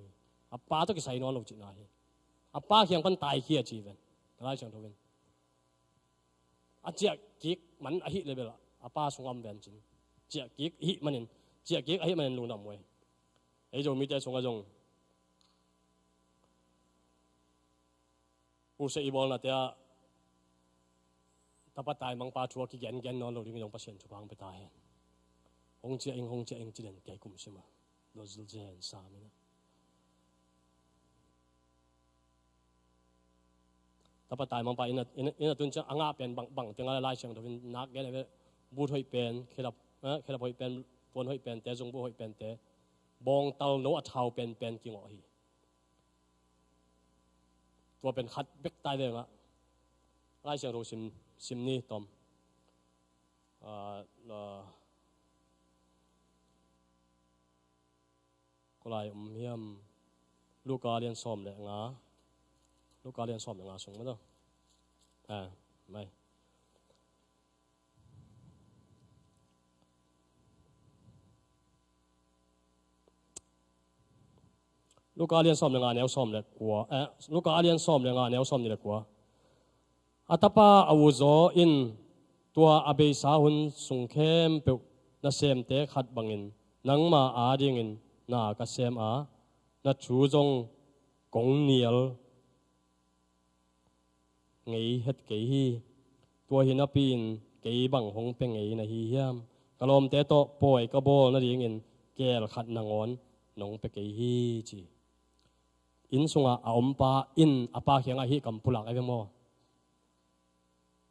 อาป้าต้องกิใส่นอนเราจีน่าอาป้าเขียงปันตายเขียจีเวนอะไรเชียงทวินอาเจียกิกมันอหิเลเบลอาป้าสงอมเวนจินเจียกิกหิมันนินเจียกิกอหิมันนินลุนนำไว้ไอ้โจมีแต่สงอาจงผู้เสียบอลน่ะแต่ถ้าปัตตายมังปาชัวกิแกนนอนเราดิ้งยองปัสเซียนชุบหางไปตายหงเจียงจีเด่นแก่กลุ่มใช่ไหมเราจะเห็นสามีนะถ้าปัตตายมังปาอินตุนจะอ่างเป็นบังเตียงอะไรเชียงตัวเป็นนักแกเลยบูทหอยเป็นเคลับหอยเป็นปนหอยเป็นแต่จงบูหอยเป็นแต่บองเตาโนอัดเท้าเป็นกี่หงอหีตัวเป็นคัดเบกตายเลยนะไล่เชียงโรซิมนี่ตอมก็ไล่เฮียมลูกกาเรียนซ้อมเลยงาลูกกาเรียนซ้อมเลยงาส่งมาต้องไม่ ลูกอาเลียนซ้อมเรื่องงานแนวซ้อมเลยกว่าลูกอาเลียนซ้อมเรื่องงานแนวซ้อมนี่เลยกว่าอัตปาอาวุโสอินตัวอาเบสาหุนสุงเข้มเปน่าเซมเตะขัดบังอินนังมาอาดิงินน่ากเซมอาน่าชูจงกงเนียลไงเฮ็ดเกฮีตัวหินปีนเกยบังหงเป็นไงนะฮีเฮียมกะลมเตะโตป่วยกะโบน่าดิงินแกลขัดนางอนนงเปเกฮีจีอินสุงอาอมปาอินอาปาเขียงอาฮีกัมพุลักไอเวโม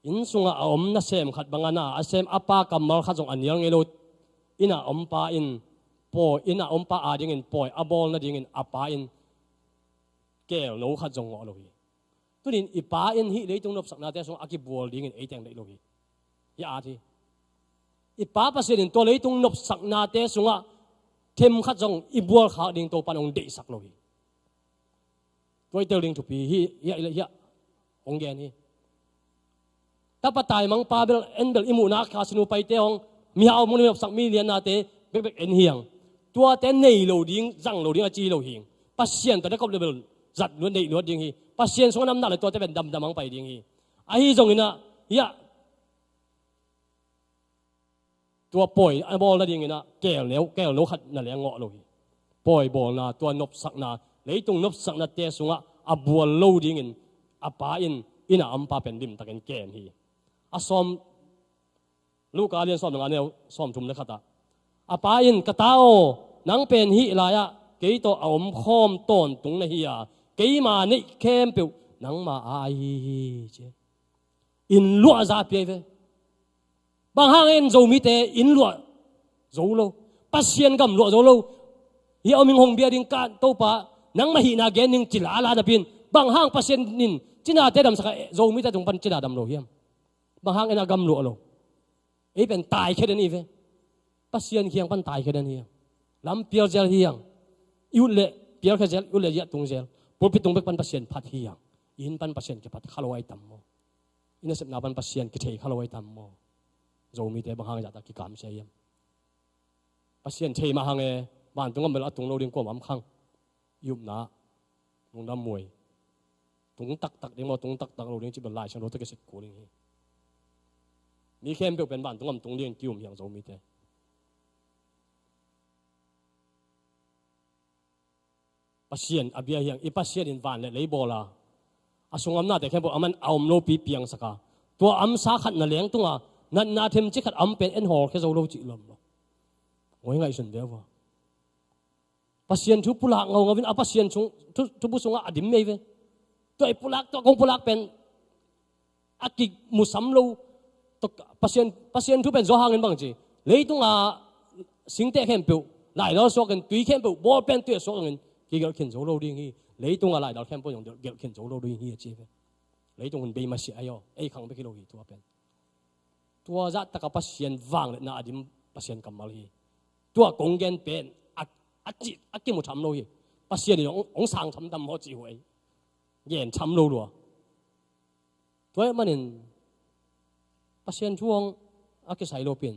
อินสุงอาอมน่าเซมขัดบังอานาอาเซมอาปากัมมัลขัดจงอันยังไงโลอินอาอมปาอินปอยอินอาอมปาอาดิงินปอยอาบอลน่าดิงินอาปาอินแกลโนขัดจงอโลฮีตัวนี้อีปาอินฮีเลยตรงนบสักนาเตสงอากิบัวดิงินไอแตงได้โลฮียาทีอีปาปัสเซนินตัวเลยตรงนบสักนาเตสงอาเทมขัดจงอีบัวขาดิงตัวปันองเดสักโลฮีตัวเตลิงทุปีฮียะองแกนี่ถ้าปะตายมังปาเบลเอ็นเบลอิมูนักคาสนูไปเตองมีเอามุนแบบสักมีเลียนนาเตเบกเอ็นเฮียงตัวเตนในโลดิ้งจังโลดิ้งอาจีโลหิงปัสเซียนตัวนี้ก็เลเบลจัดล้วนในล้วนดิ้งฮีปัสเซียนส่งน้ำหนักเลยตัวจะเป็นดำมังไปดิ้งฮีไอ้ฮีจงนี่นะยะตัวป่วยไอ้บอลนั่นดิ้งนี่นะแก้วเหลวขัดนั่นแหละเงาะโลหิป่วยบอลนะตัวนบสักนาเลยตรงนบสักนาเตสุงะอับบัวโลดิ้งอินอาปาอินน่ะอัมปาเป็นดิมตะกันแกนฮีอาซ้อมลูกอาเลียนซ้อมหนังอันเนี้ยซ้อมทุ่มเลยขัดอาปาอินกะตาโอนังเป็นฮีลายะเกยโตอมคอมต้นตรงในฮียเกยมานี่เข้มเปียวนังมาอาฮีเจอินลัวซาเปียเวบางห้างเอ็นโจมีเตอินลัวโจโลปัสเซียนกำลัวโจโลฮีเอามิงหงเบียดิงการโตปะนังมาฮีนาเกนิงจิลาลาดบินบางห้างปัสเซียนนินจินาเตดำสักโจมีเตตรงปันจินาดำโลเฮียมบางห้างเอ็นกำลัวโลไอ้เป็นตายแค่เดนี่เวปัสเซียนเฮียงปันตายแค่เดนี่ลำเปียเจลเฮียงยุเละเปียแค่เจลยุเละยะตรงเจลปุ๊บไปตรงไปปันปัสเซียนพัดเฮียงอินปันปัสเซียนกี่พัดขลอยต่ำโมอินเสพนาปันปัสเซียนกี่เทขลอยต่ำโมโจมีเตบางห้างจะตะกี้กามเชียมปัสเซียนเทมาห้างเอบ้านตรงนั้นเป็นตรงโลดิ้งกว่ามั่งคังยุบหนาตรงน้ำมวยตรงตักเดี๋ยวมาตรงตักโลดิ้งจีบลายฉันรู้ตัวแกเสกกูดิ้งมีเข้มเป็นบ้านตรงนั้นตรงเลี้ยงจิ้วมีอย่างโจมีเตปัสเซียนอเบียยังอีปัสเซียนอินวันเลยบอลาอาสงอำนาจแต่แค่บอกมันเอาโลปีเปียงสักตัวอัมสาขัดนั่นเลี้ยงตัวนั่นนาเทมจิขัดอัมเป็นเอ็นหอแค่โจโลจิลมโอ้ยไงส่วนเดียวว่าปัสเซียนทุบปุลักเงาวินอาปัสเซียนทุบปุสงอดิมเมย์เวตัวไอ้ปุลักตัวกงปุลักเป็นอากิมุสัมโลตัวปัสเซียนทุบเป็นโจหางเงินบางจีเลยตัวสิงเตะเข้มเปียวหลายเราสวกันตุยเข้มเปียวบอลเป็นตัวสวกันเงินกี่เกลเข็นโจโลดิ้งฮีเลยตัวหลายเราเข้มเปียวอย่างเกลเข็นโจโลดิ้งฮีจีเวเลยตัวมันเบย์มาเสียย่อไอ้ขังไปกิโลฮีตัวเป็นตัวจัดตะกับปัสเซียนวางเลยน่าอดิมปัสเซียนกำมาลีตัวกงเงินเป็นอากิมุทำโลฮีปัสเซียนนี่องสังทำดำหัวจีหวยเย็นทำโลลัวตัวมันนี่ปัสเซียนช่วงอากิใส่โลเปลี่ยน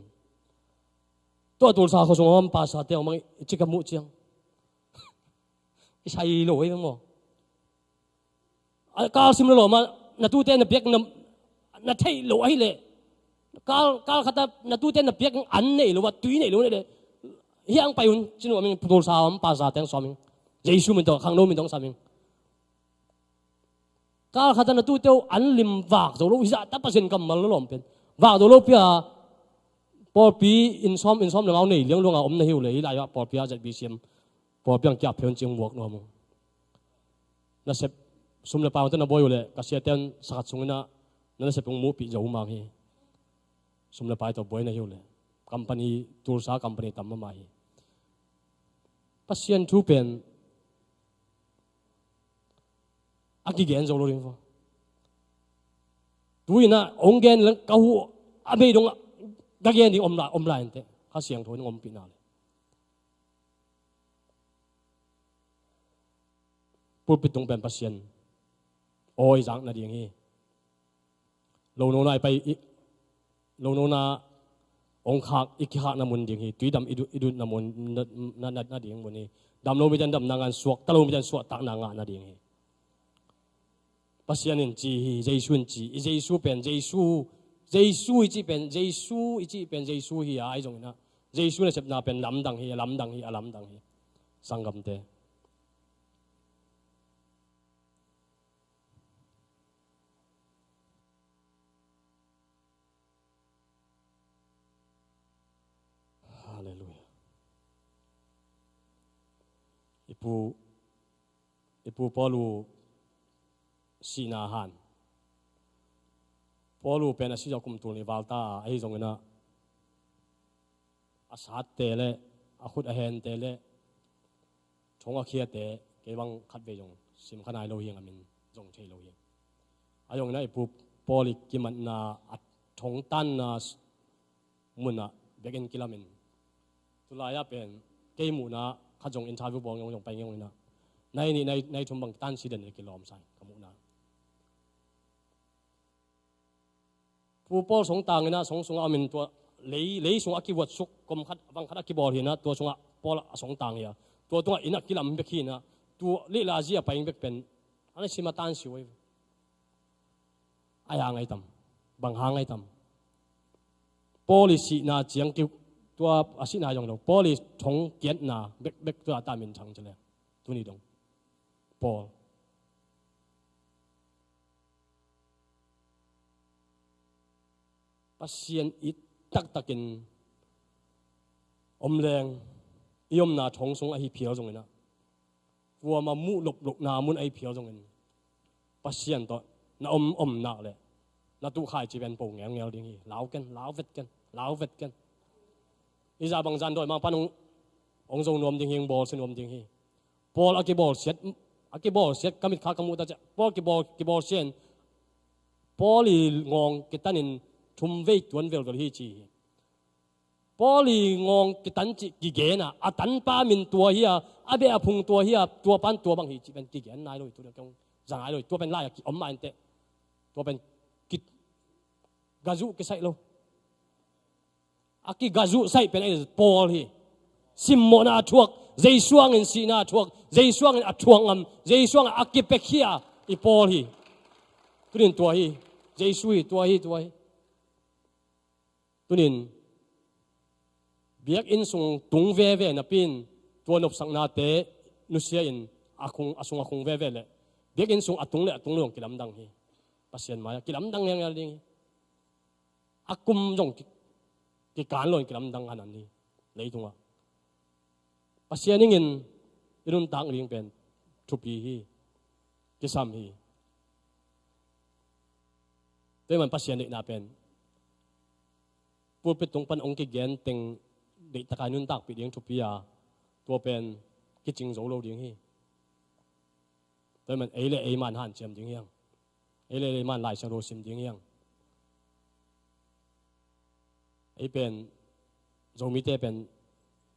ตัวตัวสาวเขาส่งมาภาษาเตียวมันจิกมุเจียงใส่โลให้มั้งมั้งการซิมโลมาณตู้เต้นเปียกณเทโลให้เลยการขัดณตู้เต้นเปียกอันนี่หรือว่าตุยนี่หรือว่าเนี่ยเฮียงไปหุ่นจินว่ามันตัวสาวภาษาเตียงสามิงเยซูมันตัวข้างโน้นมันต้องสามิงการขัดณตู้เตียวอันลิมวากโจโลวิจารณ์แต่ปัสเซียนกำมันล้มเป็นวากโจโลเปียพอปีอินซ้อมเรื่องเอาเนี่ยเลี้ยงลงเอาในหิวเลยหลายว่าพอปีอาจจะบีเซียมพอเพียงจับเพียงจิงบวกน้องมึงนั่นเสพสมเลปาวตั้งแต่บ่อยอยู่เลยกษัตริย์เต็นสักส่งนั่นเสพงมูปีจะอุ้มมาฮีสมเลปาวตัวบ่อยในหิวเลยคอมพานีตูร์ซาคอมพานีตั้มมาฮีปัสเซียนทูเป็นอากิเกนโจโลริงฟ้าดูนะองเกนเรื่องเขาอาเบดงกางเกงนี่อมลายเตะเขาเสียงโถนอมปีนาเลยพูดไปตรงเป็นปัสเซียนโอ้ยจังนาดีอย่างนี้โลโนนายไปโลโนนา องค์ขากอีกขากน้ำมันดิ่งฮีตุยดำอิดุน้ำมันนาดิ่งมันนี่ดำโนมิจันดำนางานสวกตะโนมิจันสวกตักนางานนาดิ่งฮีปัสยานินจีฮีเจสุนจีเจสุเป็นเจสุอีจีเป็นเจสุฮีไอจงนะเจสุเนี่ยเสพนาเป็นลำดังฮีสังกัมเตฮาเลลูยาอีปูปอลูสีนาฮันปอลูเป็นอาชีพกุมตุลนิวาลตาไอจงนะอาสาเตเลอาขุดอาเฮนเตเลชงอาเคียเตเกวังคัดเวจงสิมขนายโลหิงอามินจงเชยโลหิงอายงนะอีปูปอลิกิมันนาชงตันนามุนนะเบกินกิลามินตุลายาเป็นเกมูนะข้าจงอินทาวิบองยงไปยงนะในชุมบังตันสิเดนกิลอมใส่ขมุนะผู้ปอสงต่างนะสงอามินตัวเลยสงอากิวัดสุกกรมขัดบังขัดอากิบอลเห็นนะตัวสงอาปอลสงต่างเหียตัวอินักกิลามเบกีนะตัวลิลาเซียไปเบกเป็นอันนี้สิมาตันสิวไอ้หางไอ้ตำบางหางไอ้ตำปอลิสีนาเจียงกิวตัวอาศินายองเราปอลิชงเกียรนาเบกตัวตามินชังเจเลยตัวนี้ดงปอลปัสยันอิตักกินอมแรงยมนาชงสงไอเพียวตรงนี้นะวัวมามุหลบนามุนไอเพียวตรงนี้ปัสยันตัวน่าอมนาเลยน่าตู้ขายจีเป็นโป่งเงี้ยดิ่งฮีล้าวเวทกันอิจาบังจันโดยมาพันองค์ทรงนวมดิ่งฮีบอลสนวมดิ่งฮีบอลอากิบอลเสียดกมิดขากมุตจะบอลกิบอลเสียนบอลงงกิตันินชุมเวทวนเวลกับฮีจีปอลีงงกิตันจิกิเกนะอาตันป้ามินตัวเฮียอาเบอพุงตัวเฮียตัวปันตัวบางฮีจีเป็นกิเกนนายเลยตัวเดียวกันจังไงเลยตัวเป็นลายอมมาอินเตตัวเป็นกิกาจุกิใส่โลอากิกาจุใส่เป็นไอ้ปอลีซิมโมนาทวกเจสวงอินซีนาทวกเจสวงอินอัทวงอัมเจสวงอากิเปคียอีปอลีตัวนี้ตัวฮีเจสุยตัวฮีตัวนี้เบียกอินส่งตุงเวนับปินตัวนบสังนาเตนุเสียอินอาคงเวเลยเบียกอินส่งตุงเรื่องกิลำดังฮีปัสยันมากิลำดังยังไงดิ่งอากุมจงกิการลอยกิลำดังอันนี้เลยตรงว่าปัสยันนี่เงินอินุนตังเรียงเป็นทุบีฮีกิสามฮีแต่มันปัสยันเด็กน่าเป็นพูดไปตรงปันองค์กิเกนเต็งเด็กตะการนุนตักปิดเลี้ยงทุบปียาตัวเป็นกิจจริงโจโลเลี้ยงฮีแต่มันเอเล่มันหันเฉียมเลี้ยงยังเอเล่มันลายเชโรซิมเลี้ยงยังไอเป็นโจมิเตเป็น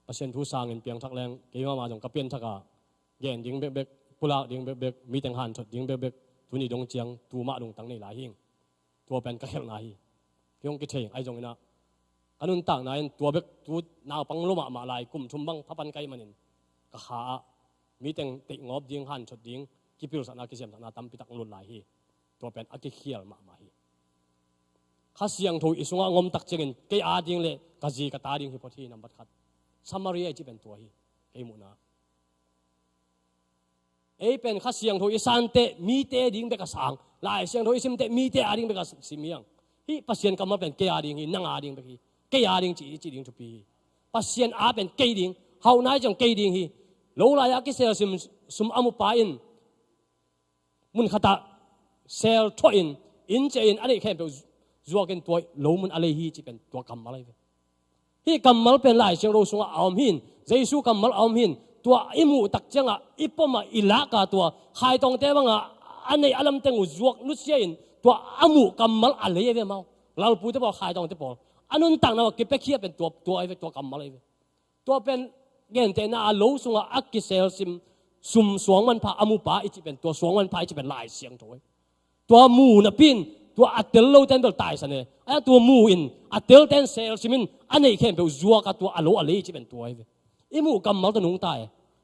เปอร์เซ็นต์ทุสางเงินเปียงทักแรงเกี่ยวมาจงกระเปียนทักอะแย่งยิงเบกปุระยิงเบกมีแต่งหันถดยิงเบกตัวนี้ดงเจียงตัวมาดงตั้งในหลายหิงตัวเป็นกระเขลนายเกี่ยวกับเชียงไอจงนะอันนู้นต่างนายตัวเบกตัวนาปังลมมาลายกุ่มชุมบังพับปันไกมันเองกะขามีแต่งติงอบยิงหันชดยิงกิปิลสักนากิเสียมสักนาตั้มปิตักลุนลายฮีตัวเป็นอากิเขียลมาฮีข้าเสียงถูกอิสุงะงมตักเจงินเกยอาดิงเลยกะจีกะตาดิงฮิพอทีนับบัดขัดซัมมารีไอจีเป็นตัวฮีเกยมุนาเอเป็นข้าเสียงถูกอิสันเตมีเตดิงเบกะสังลายเสียงถูกอิสิมเตมีเตอาดิงเบกะสิมียังฮีปัสเซียนกำมาเป็นเกยอาดิงฮีนังอาดิงเบกีเกยอาดิงจีดิงทุปีปัสเซียนอาเป็นเกยดิงเฮานายจังเกยดิงฮีโลลายากิเซลซุมอามุปาอินมุนขตาเซลทวอินอินเจอินอะไรแค่เป็นจัวกันตัวโลมุนอะไรฮีจีเป็นตัวกำมาอะไรฮีกำมาเป็นลายเชียงโรสุงอาอมหินเจสุกำมาอาอมหินตัวอิมูตักจังอ่ะอิปมาอิลากาตัวใครตรงเต้บังอ่ะอันนี้อารมณ์เต็งจัวนุเซียอินตัวอามูกำมาอะไรเว้ยมั้งเราพูดจะบอกใครตรงเต้บอกอันนู้นต่างนะว่าเก็บไปเคียเป็นตัวไอ้ตัวกำมาอะไรตัวเป็นเงินแต่น่าโลสุงอ่ะอักกิเซลซิมสุ่มสวงมันพาอามูปาอิจิเป็นตัวสวงมันพาอิจิเป็นลายเสียงถอยตัวมูน่ะปิน ตัวอัตเตลโลเตนเบลตายสันเนี่ยไอ้ตัวมูอินอัตเตลเตนเซลซิมินอันนี้เข้มเบลจัวกับตัวอโลอลีที่เป็นตัวไอ้มูกำมัลตัวนุ่งตาย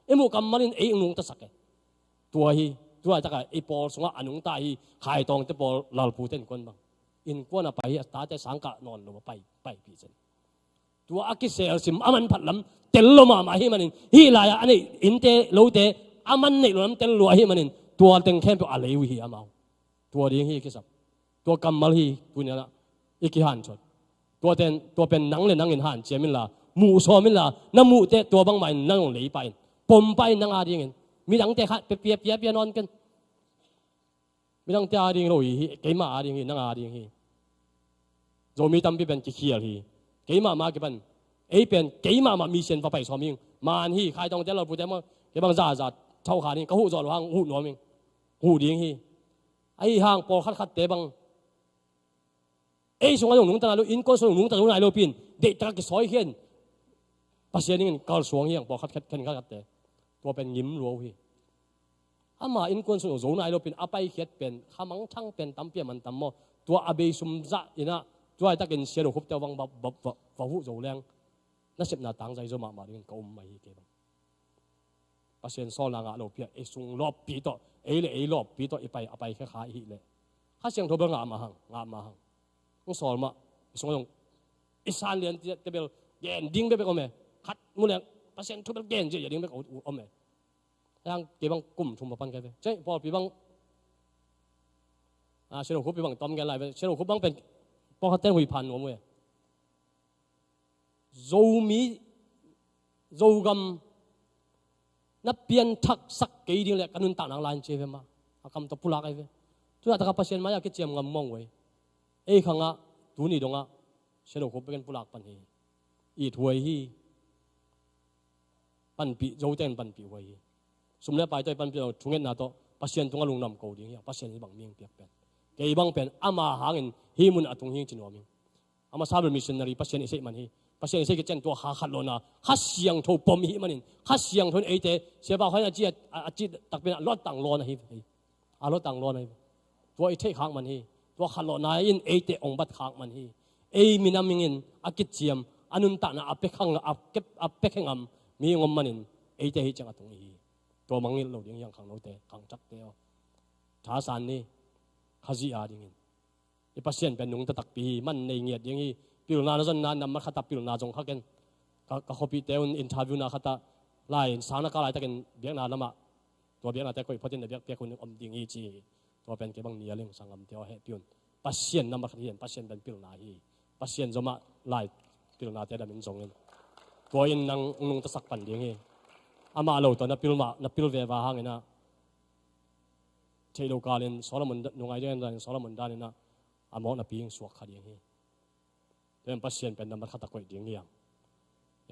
ไอ้มูกำมัลนี่ไอ้นุ่งตะสักตัวฮีตัวจากไอ้ปอลสงะอนุ่งตายฮีขายตองแต่ปอลลาลพูเตนคนบ้างอินกวนไปตาจะสังกะนอนลงไปพี่เซนตัวอากิเซลซิมอามันผัดลำเตลโลมาฮีมันฮีลายอันนี้อินเตโลเตอามันนี่ลำเตลโลฮีมันตัวเต็งเข้มเบลอะไรวิฮีอามาตัวดีฮีคิดสับตัวกำมัลฮีตัวนี้ละอีกหันชดตัวเป็นนังเลยนังอินหันเจมินละมูโซมินละน้ำมูเตตัวบางใบนั่งหลีไปปมไปนังอาดีเงินมีดังเตะขัดเปียนอนกันมีดังเตะอาดีเงินโอ้ยเกยมาอาดีเงินนังอาดีเงินโจมีตั้มเป็นกี่เขียฮีเกยมากี่เป็นเป็นเกยมามีเส้นฟ้าไปสอมิงมันฮีใครต้องเตะเราพูดแต่ว่าเกยบางจ่าเท่าขานี่ก็หูจอดวางหูหนวมิงหูดีฮีไอ้ห่างปอขัดเตะบางส่งอะไรนุ่งตาลุอินก็ส่งนุ่งตาลุนายโลปินเด็กตะกี้สอยเขียนภาษานี่ก็สวงเฮียงบอกขัดแต่ตัวเป็นยิ้มรัวฮีอามาอินก็ส่งนายโลปินอาไปเขียนเป็นขมังช่างเป็นตั้มเปียมันตั้มโมตัวอาเบสุมจะอินะตัวไอ้ตะกี้เสียดคุบเจ้าวังบ่หูโจแรงนั่นเสพหน้าต่างใจจะมาดิก็ไม่เกี่ยวภาษาสอนนางอาโลเปียส่งรอบปีต่อเลยรอบปีต่อไปอาไปแค่ขาอีเลยข้าเสียงทบงามาหังต้องสอนมาส่งลงอิสานเรียนจะเป็นแกนดิ้งไปก็ไม่ขัดมูลเลยเปอร์เซ็นต์ทุบแกนจะอย่าดิ้งไปก็ไม่ยังเก็บบังกลุ่มชุมปันกันไปใช่พอปีบังเชลล์คุบปีบังต้อมกันอะไรไปเชลล์คุบบังเป็นพอเขาเต้นหุยพันหัวมือโจมีโจกำนับเปลี่ยนทักสักกี่ดิ้งเลยกันนุ่นต่างนางลานเชื่อมาคำตบพูดอะไรไปทุกอย่างถ้าเปอร์เซ็นต์มาอยากเจียมงำมองไว้ขังอ่ะตัวนี้ดงอ่ะเชลล์คุบเป็นผู้หลักปันฮีอีถวยฮีปันปีโจเต้นปันปีไว้สมเด็จไปตัวปันปีเราทุ่งเงินนาโตปัสเซียนทุ่งลุงนำกูดิ้งฮีปัสเซียนที่บังเมียงเปียกเป็นเกี่ยบังเป็นอามาหาเงินฮีมุนอัตุงฮีจินวามิงอามาซาเบลมิชชันนารีปัสเซียนอิเซมันฮีปัสเซียนอิเซกิเจนตัวหาขัดโลนาฮัสเซียงทูปมฮีมันฮัสเซียงทุนเตเสียบ่าวให้อาจีตักเป็นรถต่างโลนะฮีรถต่างโลนะฮีตัวอิเทขางมันฮีตัวขัดโลนาอินเตองบัดขางมันฮีมีน้ำมิงินอากิเจียมอันนุนตานะอับเป็กขังอับเป็กแห่งมีงมมันฮิจังอัตุงฮีตัวมังงิลเราดิ้งยังขังโนเตขังจักเตอท้าสานนี่ขจีอาดิ้งอิปัสเซียนเป็นนุ่งตะตักปีมันในเงียดดิ้งฮีปิลนาจนนานนำมาขัดปิลนาจงขักกันก็เขาปีเตอุนอินทาวิวนาขัดไล่สางนักไล่ตะกันเบียงนาละมาตัวเบียงนาแต่ก็พอดีเบียงเปียคนอมดิ้งฮีจีตัวเป็นเก็บังเนียเรื่องสังคมเที่ยวเหตุยนปัสเซียนนำมาขัดเห็นปัสเซียนเป็นปิลนาฮีปัสเซียนจะมาไล่ปิลนาแต่ดำมินจงเงินตัวอินนังนุ่งตะสักปันดิ้งฮีอามาเราตัวนับปิลเววาหางนะเชโลกาลินสารมันนุ่งไอเดียนสารมันดานินะอามองนับปีงสวกขัดดิ้งฮีเรื่องปัสเซียนเป็นนำมาขัดตะกุยดิ้งฮี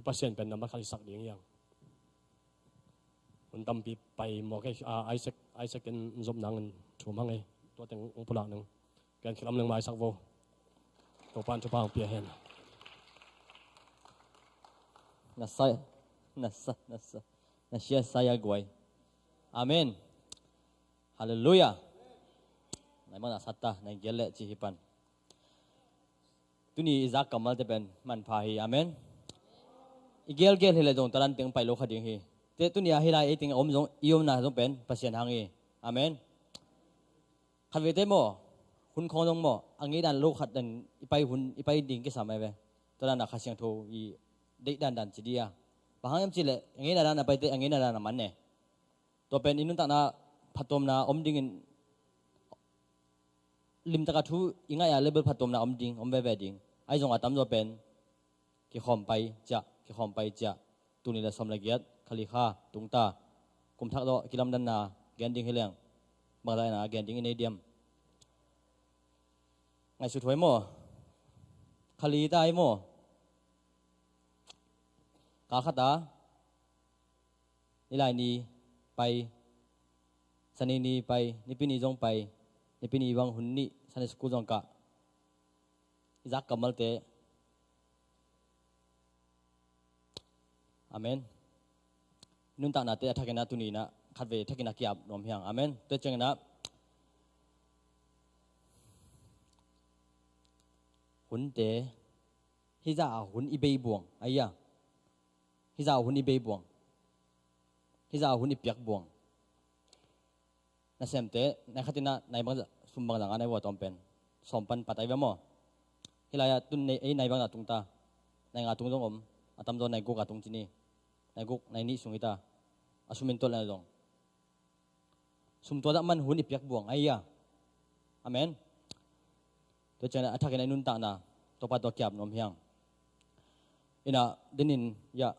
ปัสเซียนเป็นนำมาขัดสักดิ้งฮีมันตั้มปีไปมองแค่ไอเซกเป็นจมนังถูกมั้งไงตัวแต่งองค์พลังหนึ่งเปลี่ยนคำหนึ่งมาสักโวตัวปานชุบางเปียเห็นนัสเชียสายกวยอาเมนฮาเลลูยาในมันสัตตาในเกล็ดจีฮิปันตุนี้อิซักกำมัลจะเป็นมันพาฮีอาเมนอีเกลเฮเลจงตรันเตียงไปโลคดีฮีเตตุนี้ฮิลาเอติงอมจงอิมนาจงเป็นปัสเซียนหังฮีอาเมนขัดเวทโมคุณคงจงโมอังนี้ดันลูกขัดดันไปหุ่นไปดิ่งกี่สามเวตรันนักขัดเสียงโทอีเด็กดันจีดียบางอย่างจิเลอังนี้ดันไปเตอังนี้ดันมันเนี่ยตัวเป็นอินุตักนาพัดตมนาอมดิ่งลิมตะกัดทูอิงไงเลเบลพัดตมนาอมดิ่งอมเวดิ่งไอ้จงอาตมตัวเป็นกี่ขอมไปจะตุนีละสมละเกียรติขลิข้าตุงตากุมทักโลกิลำดันนาแกนดิ่งเฮลียงบางรายนาแกนดิ่งในเดียมไงสุดท้ายโมขลีตายโมกาขตานิลายนีไปสนีนีไปนิพินีจงไปนิพินีวังหุ่นนี่สันสกุลจงกะอิซักกัมมัลเตอาเมนนุนตานาเตทักนาตุนีนะขัดเวทักนากิอาบนมเฮียงอาเมนเตจังนะ หุ่นเตฮิจะหุ่นอีเบย์บวงไอ้ยาฮิจะหุ่นอีเบย์บวงฮิจะหุ่นอีเปียกบวงนั่นเสมเตในขัดที่น่ะในบางสุมบางหลังในวัวตอมเป็นสมปันปัตไตเวมอฮิลายตุนในบางหลังตุงตาในงาตุงตรงอาตมโดนในกุกอาตุงจีนีในกุกในนี้สุงอิตาอาสุมินตัวเลยตรงสุมตัวดักมันหุ่นอีเปียกบวงไอ้ยาอาเมนตัวเจ้าอาทักในนุนตานาตัวปัดตัวเก็บนมเฮียงอินะดินินยะ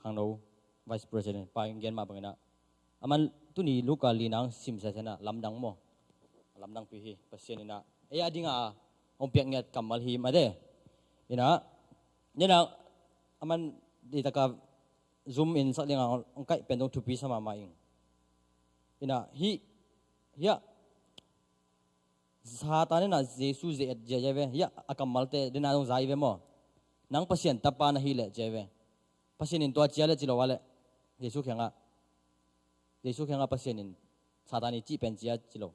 ข้างโน้ Vice President ไปเงินมาบังนะอามันตุนีลูกาลีนังซิมเซนะลำดังโมลำดังปีฮีปัสเซนินะเอ้ยดิ้งองเปียกเงียกัมมัลฮีมาเด้อินะเนี่ยนะอามันดีตะกับ zoom in สักเรื่ององไก่เป็นตรงทุปีสมามาอิงอินะฮียะSatan na Jesus je jeve ya akamal te dina dong zai ve mo nang pasien tapa na hile jeve pasien in to chiale chilo wale Jesus khenga pasien in Satan chi pen chia chilo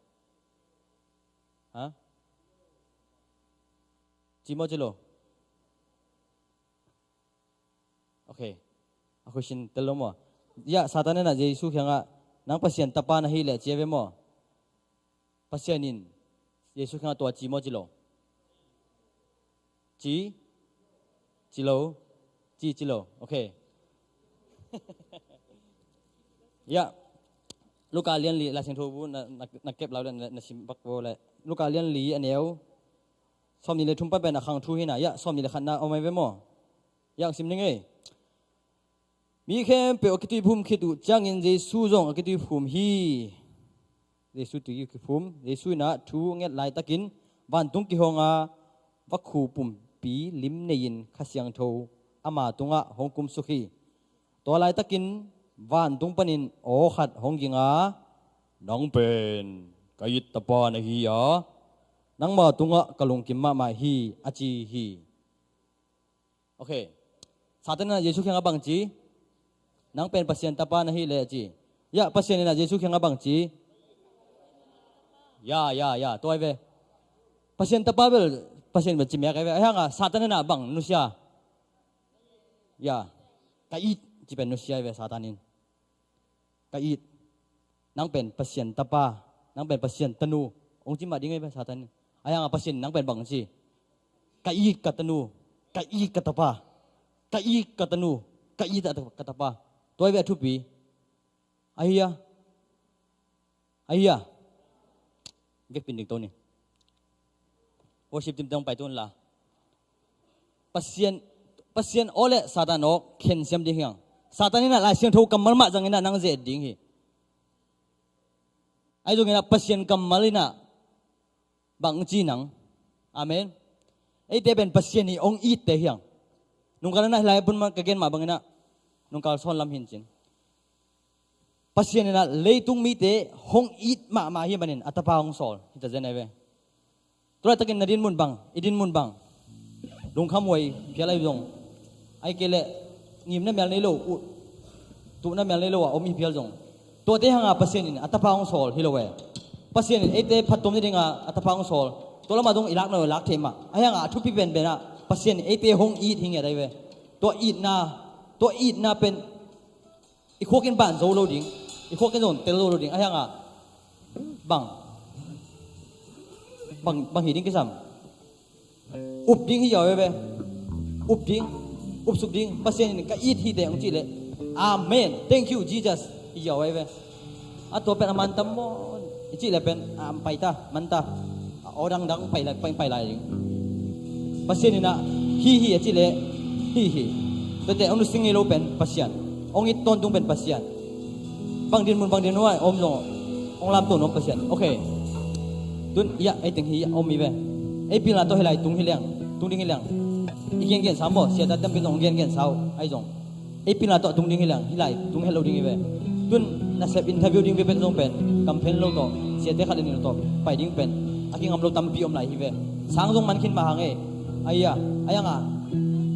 ha chi mo chilo okay ako shin telo mo ya Satan na Jesus khenga nang pasien tapa na hile jeve mo pasien in Jesus kang tua chi mo chi lo okay ya Luka lian li la sing thu bu na kep lau na sim bak bo le Luka lian li aneu som ni le thum pa ben na khang thu hi na ya som ni le khan na o mai ve mo yang sim ning ei mi khem pe okiti phum khitu chang in Jesus jong okiti phum hi Yesu tu ki phum Yesu na thu nget lai takin van tung ki honga vakhu pum pi lim nein khasyang tho ama tunga hongkum sukhi to lai takin van tung panin o khat honginga nong pen kayit tapa na hi ya nang ma tunga kalung kim ma hi achi hi okay Satan na Yesu khenga bangchi nang pen pasien tapa na hi le chi ya pasien na Yesu khenga bangchi ya toy ve pasien tapabel pasien be chimya ka ve hanga Satan na bang nusya ya kait chi pen nusya ve Satanin kait nang pen pasien tapa nang pen pasien tanu ong chi ma ding ve Satan ayanga pasien nang pen bang chi kait ka tanu kait ka tapa kait ka tanu kait ka tapa toy ve thupi ayya Gek pindig to ni. Worship team tong paitun la. Pasien ole Satan ok khen siam ding hyang. Satan ni na la siang tho kamal ma jang ina nang je ding hi. Ai jong ina pasien kamal ina bang chi nang. Amen. Ai te ben pasien ni ong i te hyang. Nung kala na lai pun ma kagen ma bang ina. Nung kal son lam hin chin. Pasien na leitung mi te hong it ma hi manin atapa hong sol hita zen eve troy takin nadin mun bang idin mun bang lung khamoi phialai jong ai kele ngim na mel nei lo tu na mel nei lo omi phial jong to te hanga pasien in atapa hong sol hilowe pasien in ete phatom ni dinga atapa hong sol to lama dong ilak no lak thema ayanga thu pi ben bena pasien ete hong it hinge dai we to it na pen ikhokin ban zo lo ding ikhokin zon tel lo ding ayanga bang hiding kisam up ding hi yawe be up sup ding pasien ka it hi de ang chi le amen thank you Jesus hi yawe be ato pen aman tam mo chi le pen am paita manta orang dang pai lai ding pasien na hi chi le hi te onu singi lo pen pasien ong it ton tung pen pasien bang din wa om lo ong lam ton om pasien okay tun ya ai ting hi om mi ve ai pila to helai tung ding hilang igen gen sambo sia da tam bin ong gen sau ai jong ai pila to tung ding hilang hilai tung hello ding ve tun na sep interview ding ve pen jong pen campaign lo to sia te khalin to pai ding pen aking am lo tam pi om lai hi ve sang jong man khin ma hang e aya ayanga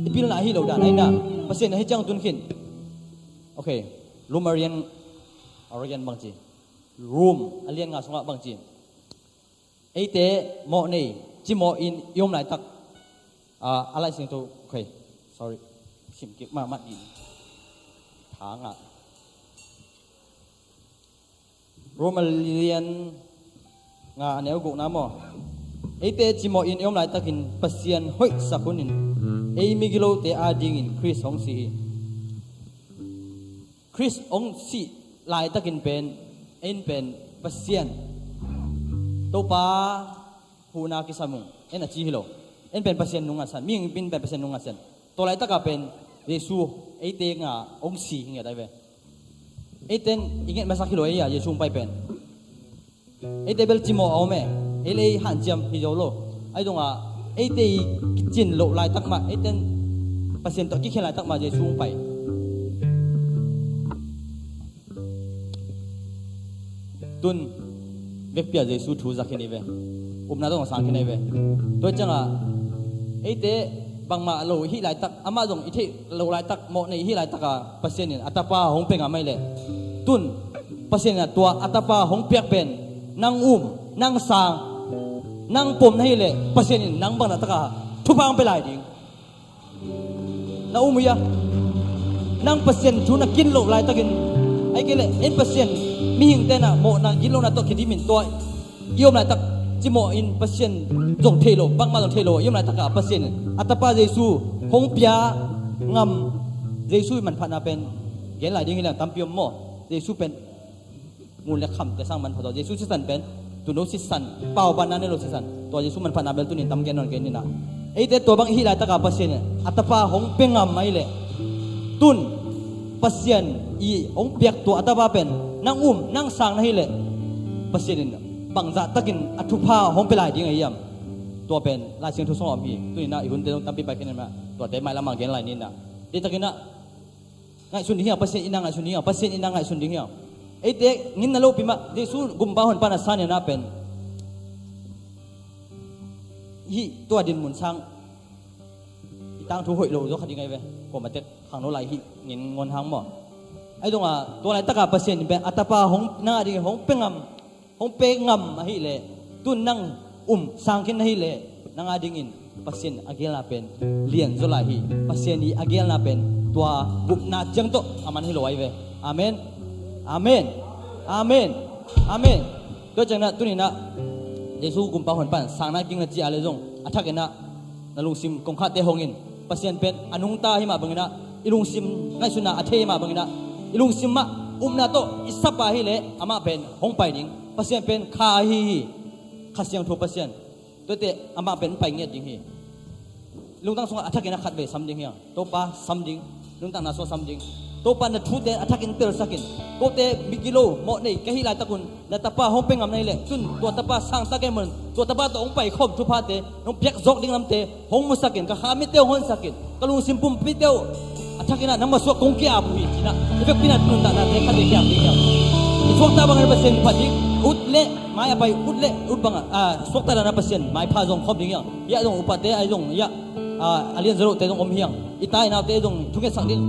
ipil na hi lo dan ai na pasien na hi chang tun khin okay Lumarian Oregon bangji room alien nga sunga bangji ấy thế mọ này chỉ mọ in yom lại tắc alai sinh tu okay sorry sim kịp mà mắt gì tháng à Romalian nga nếu cũng nắm mò ấy thế chỉ mọ in yom lại tắc in pasian hoi sakunin ấy migilo te ading in Chris hong si Chris ong si lại tắc in pen pasian to pa huna kisamung en achi hilo en pen pasien nunga san ming pin pen pasien nunga san to lai taka pen Yesu ate nga ong si nge dai ve eten inget masak hilo ya Yesu pai pen ate bel chimo ome ele han jam hi lo ai donga ate chin lo lai tak ma eten pasien to ki khelai tak ma Yesu pai tun việc bia Giêsu thu ra cái này về, na dong sang cái này về, tôi chẳng à, ấy thế bằng mà lâu hi lại tắc, ama dong ít lâu lại tắc, một này hi lại tắc à, pasien này, atapa hong peng amai le, tun pasien này tua atapa hong piak ben, nang sang, nang pom này le, pasien này nang bang tắc à, thu bang pe lại đi, na ya, nang pasien thu na kin lâu lại takin, ai cái le, en pasien mi hình tên à mộ na yilo na to kiti min to yom lại tak chỉ mộ in pasien dòng thề lộ băng ma dòng thề lộ yom lại tak cả pasien atapa Giêsu hong pia ngam Giêsu man phan apen gen lại đi nghe là tam piom mo Giêsu pen nguồn lệ khăm te sang man pho Giêsu si san pen tu no si san pau ban na ne lo si san to Giêsu man phan abel tu ni tam gen non gen ni na ei te to bang hi lại tak cả pasien atapa hong pengam mai le tun pasien i hong piak to atapa pen nang sang na hile pasien bangza takin athupa hong pelai ding ayam to pen la sing thu song mi tu na ihun te tampi pa ken ma to te mai lamang gen lai ni na ti takina ngai sun hiya pasien ina ngai sun hiya pasien ina ngai sun ding hiya ei te ngin na lo pi ma Jesu gumba hon pana san na pen hi to din mun sang tang thu hoi lo zo khadi ngai ve ko ma te khang no lai hi ngin ngon hang mo ai dong à to lai taka pasien be atapa hong na di hong pengam hi le tu nang sang kin hi le nang ading in pasien agel na pen lian zo lai hi pasien ni agel na pen tua gup na jang to aman hi lo ai ve amen amen amen amen to jang na tu ni na Yesu gum pa hon pan sang na king na chi ale jong athak na nalung sim kong kha te hongin pasien pen anung ta hi ma bangina ilung sim ngai suna athe ma bangina ilung simma na to isapa hi le ama pen hong pai ding pasien pen kha hi khasiang tho pasien to te ama pen pai nge ding hi lung tang songa athak na khat be sam ding hi to pa sam ding lung tang na so sam ding to pa na thu te athak in tel sakin ko te bigilo mo nei ka hi la takun na tapa hong pengam nei le tun to tapa sang ta ke mon to tapa to ong pai khom thu pha te nong piak jok ding lam te hong mu sakin ka khamit te hon sakin kalung simpum pi teu athakina nang masuk kong kia api cina efek pinat nun tak nak dekat dia api dia swakta bangan pasien padik utle mai apa utle ut bang swakta dana pasien mai pha jong khop ding ya jong upate ai jong ya alien zero te jong om hiang itai na te jong thuke sang din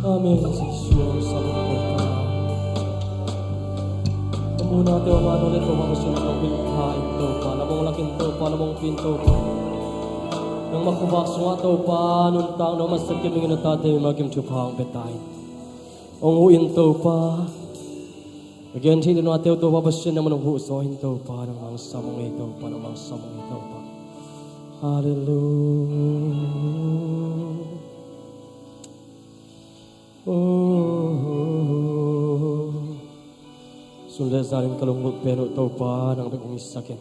Amen Yesus Sangkota Muna teo ngano nito makusunod ng pinakain to pa namong lakin to pa namong pinto pa nang makubakso nga to pa nuntang no masakit mingin na tate magim tupa ang betay ong uin to pa again hindi no ateo to pa basyan naman ang husohin to pa ng mga samong ito pa ng mga samong ito pa Hallelujah Sunlezarin kalungkot pero tau pa nang bekungisakin.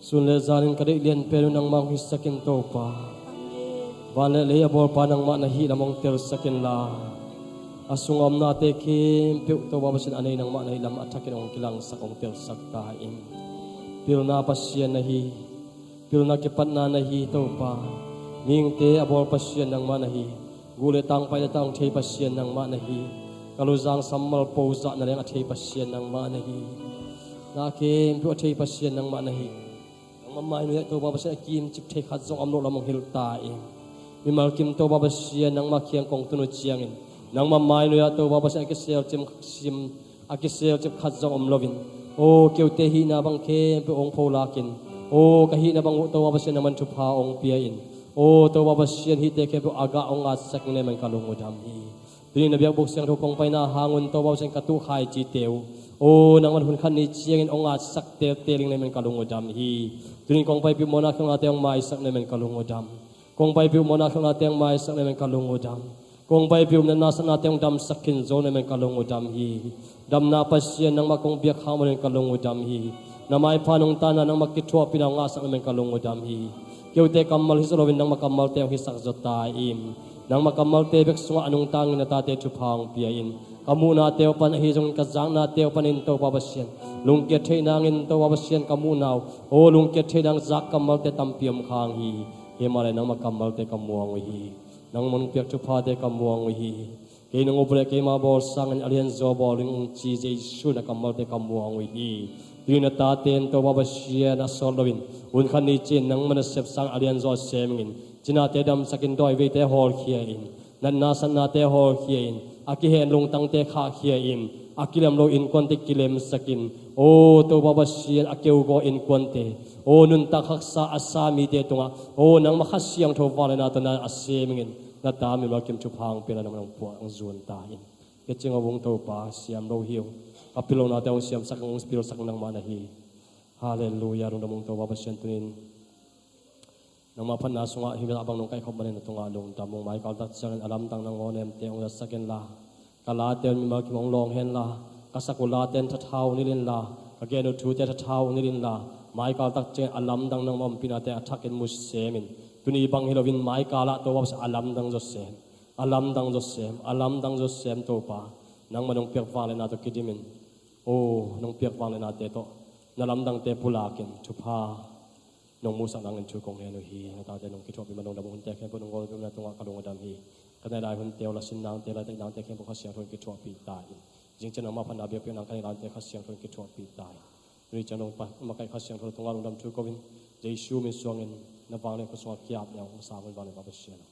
Sunlezarin kadilian pero nang mangisakin tau pa. Banalaya bol pa nang manahi namong tersakin la. Asungam nate kim piu tau babasin anay nang manahi lam atakin ang kilang sakong tersak taim. Pero napasyan nahi. Pero nakipat na nahi tau pa. Ning te abol pasyan nang manahi. Guletang payatang tay pasyan ng manahi kaluzang samal pauza na lang at tay pasyan ng manahi nakim pu tay pasyan ng manahi ang mamay no to babasyan kim chip tay khadzong amno lamong hiltae mimal kim to babasyan ng makiang kong tunod siyangin nang mamay no to babasyan kisel chim sim akisel chip khadzong amlovin o kiute hi na bang kem pu ong polakin o kahi na bang to babasyan naman tupa ong piyain O to babasyan hite kepo aga ong asak ne man kalungudam hi. Dini nabiyak buksang rupong pay na hangun to babasyan katukhay jitew. O nang manhun kan ni chiyangin ong asak teling ne man kalungudam hi. Dini kong pay piu mona kong ate ang maisak ne man kalungudam. Kong pay piu mona kong ate ang maisak ne man kalungudam. Kong pay piu nanasan ate ang dam sakin zo ne man kalungudam hi. Dam napasyan nang makong biyak hamon ne kalungudam hi. Na may panong tanan nang makitwa pinangasak ne man kalungudam hi. Kau te kamal hisalowin nang makamal te ang hisak zotaim nang makamal te bek sunga anong tangin na tate chupang piyain kamu na te pan hizong kazang na te panin to babasyan lungket te nangin to babasyan kamu naw o lungket te nang zak kamal te tampiam khang hi himale nang makamal te kamuang hi nang manpiak chupa te kamuang hi kay nang ubule kay mabol sangan alian zoboling chi jesu na kamal te kamuang hi Dina taten to babasyan na solowin unkan ni chin nang manasep sang alian zo semingin jinate dam sakin doi ve te hol khiain nan nasan na te hol khiain akihen lung tang te kha khiain akilam lo in konte kilem sakin o to babasyan akeu go in konte o nun ta khaksa asami te tunga o nang makhasyang tho wala na to na asemingin na tami makim chupang pila naman ang puang ang zun tain ketching awong to pa siam lo hiu Kapilo na tayo siyam sakang spiro sakang ng manahi. Hallelujah. Rung damong to babasyan tunin. Nang mapanaso nga hingga abang nung kay kumanin na tungalong tamong may kaltat siya alam tang ng onem te ang sakin la. Kalaten mi magkimong longhen la. Kasakulaten tataw nilin la. Kageno tute tataw nilin la. May kaltat siya alam tang ng mampinate atakin musemin. Tunibang hilawin may kala to babas alam tang Josem. Alam tang Josem. Alam tang Josem to pa. Nang manong pirvale nato kidimin. Oh, nung pirvang na natin ito, nalamdang te pulakin, chupa, nung musa nang chukong heno hi, natate nung kitwa bimanong damong te kempo nung golpe na tunga kalungodam hi, kanila hun te ola sinang te latay nang te kempo kasyang hun kitwa pitain, jing chen ang mapanabi piyo nang kanila te kasyang hun kitwa pitain, nung chen nung makay kasyang hun tunga lungdam chukovin, jay shu min suangin, na bangin ko suwa kiap niya, masabon bangin papasyan.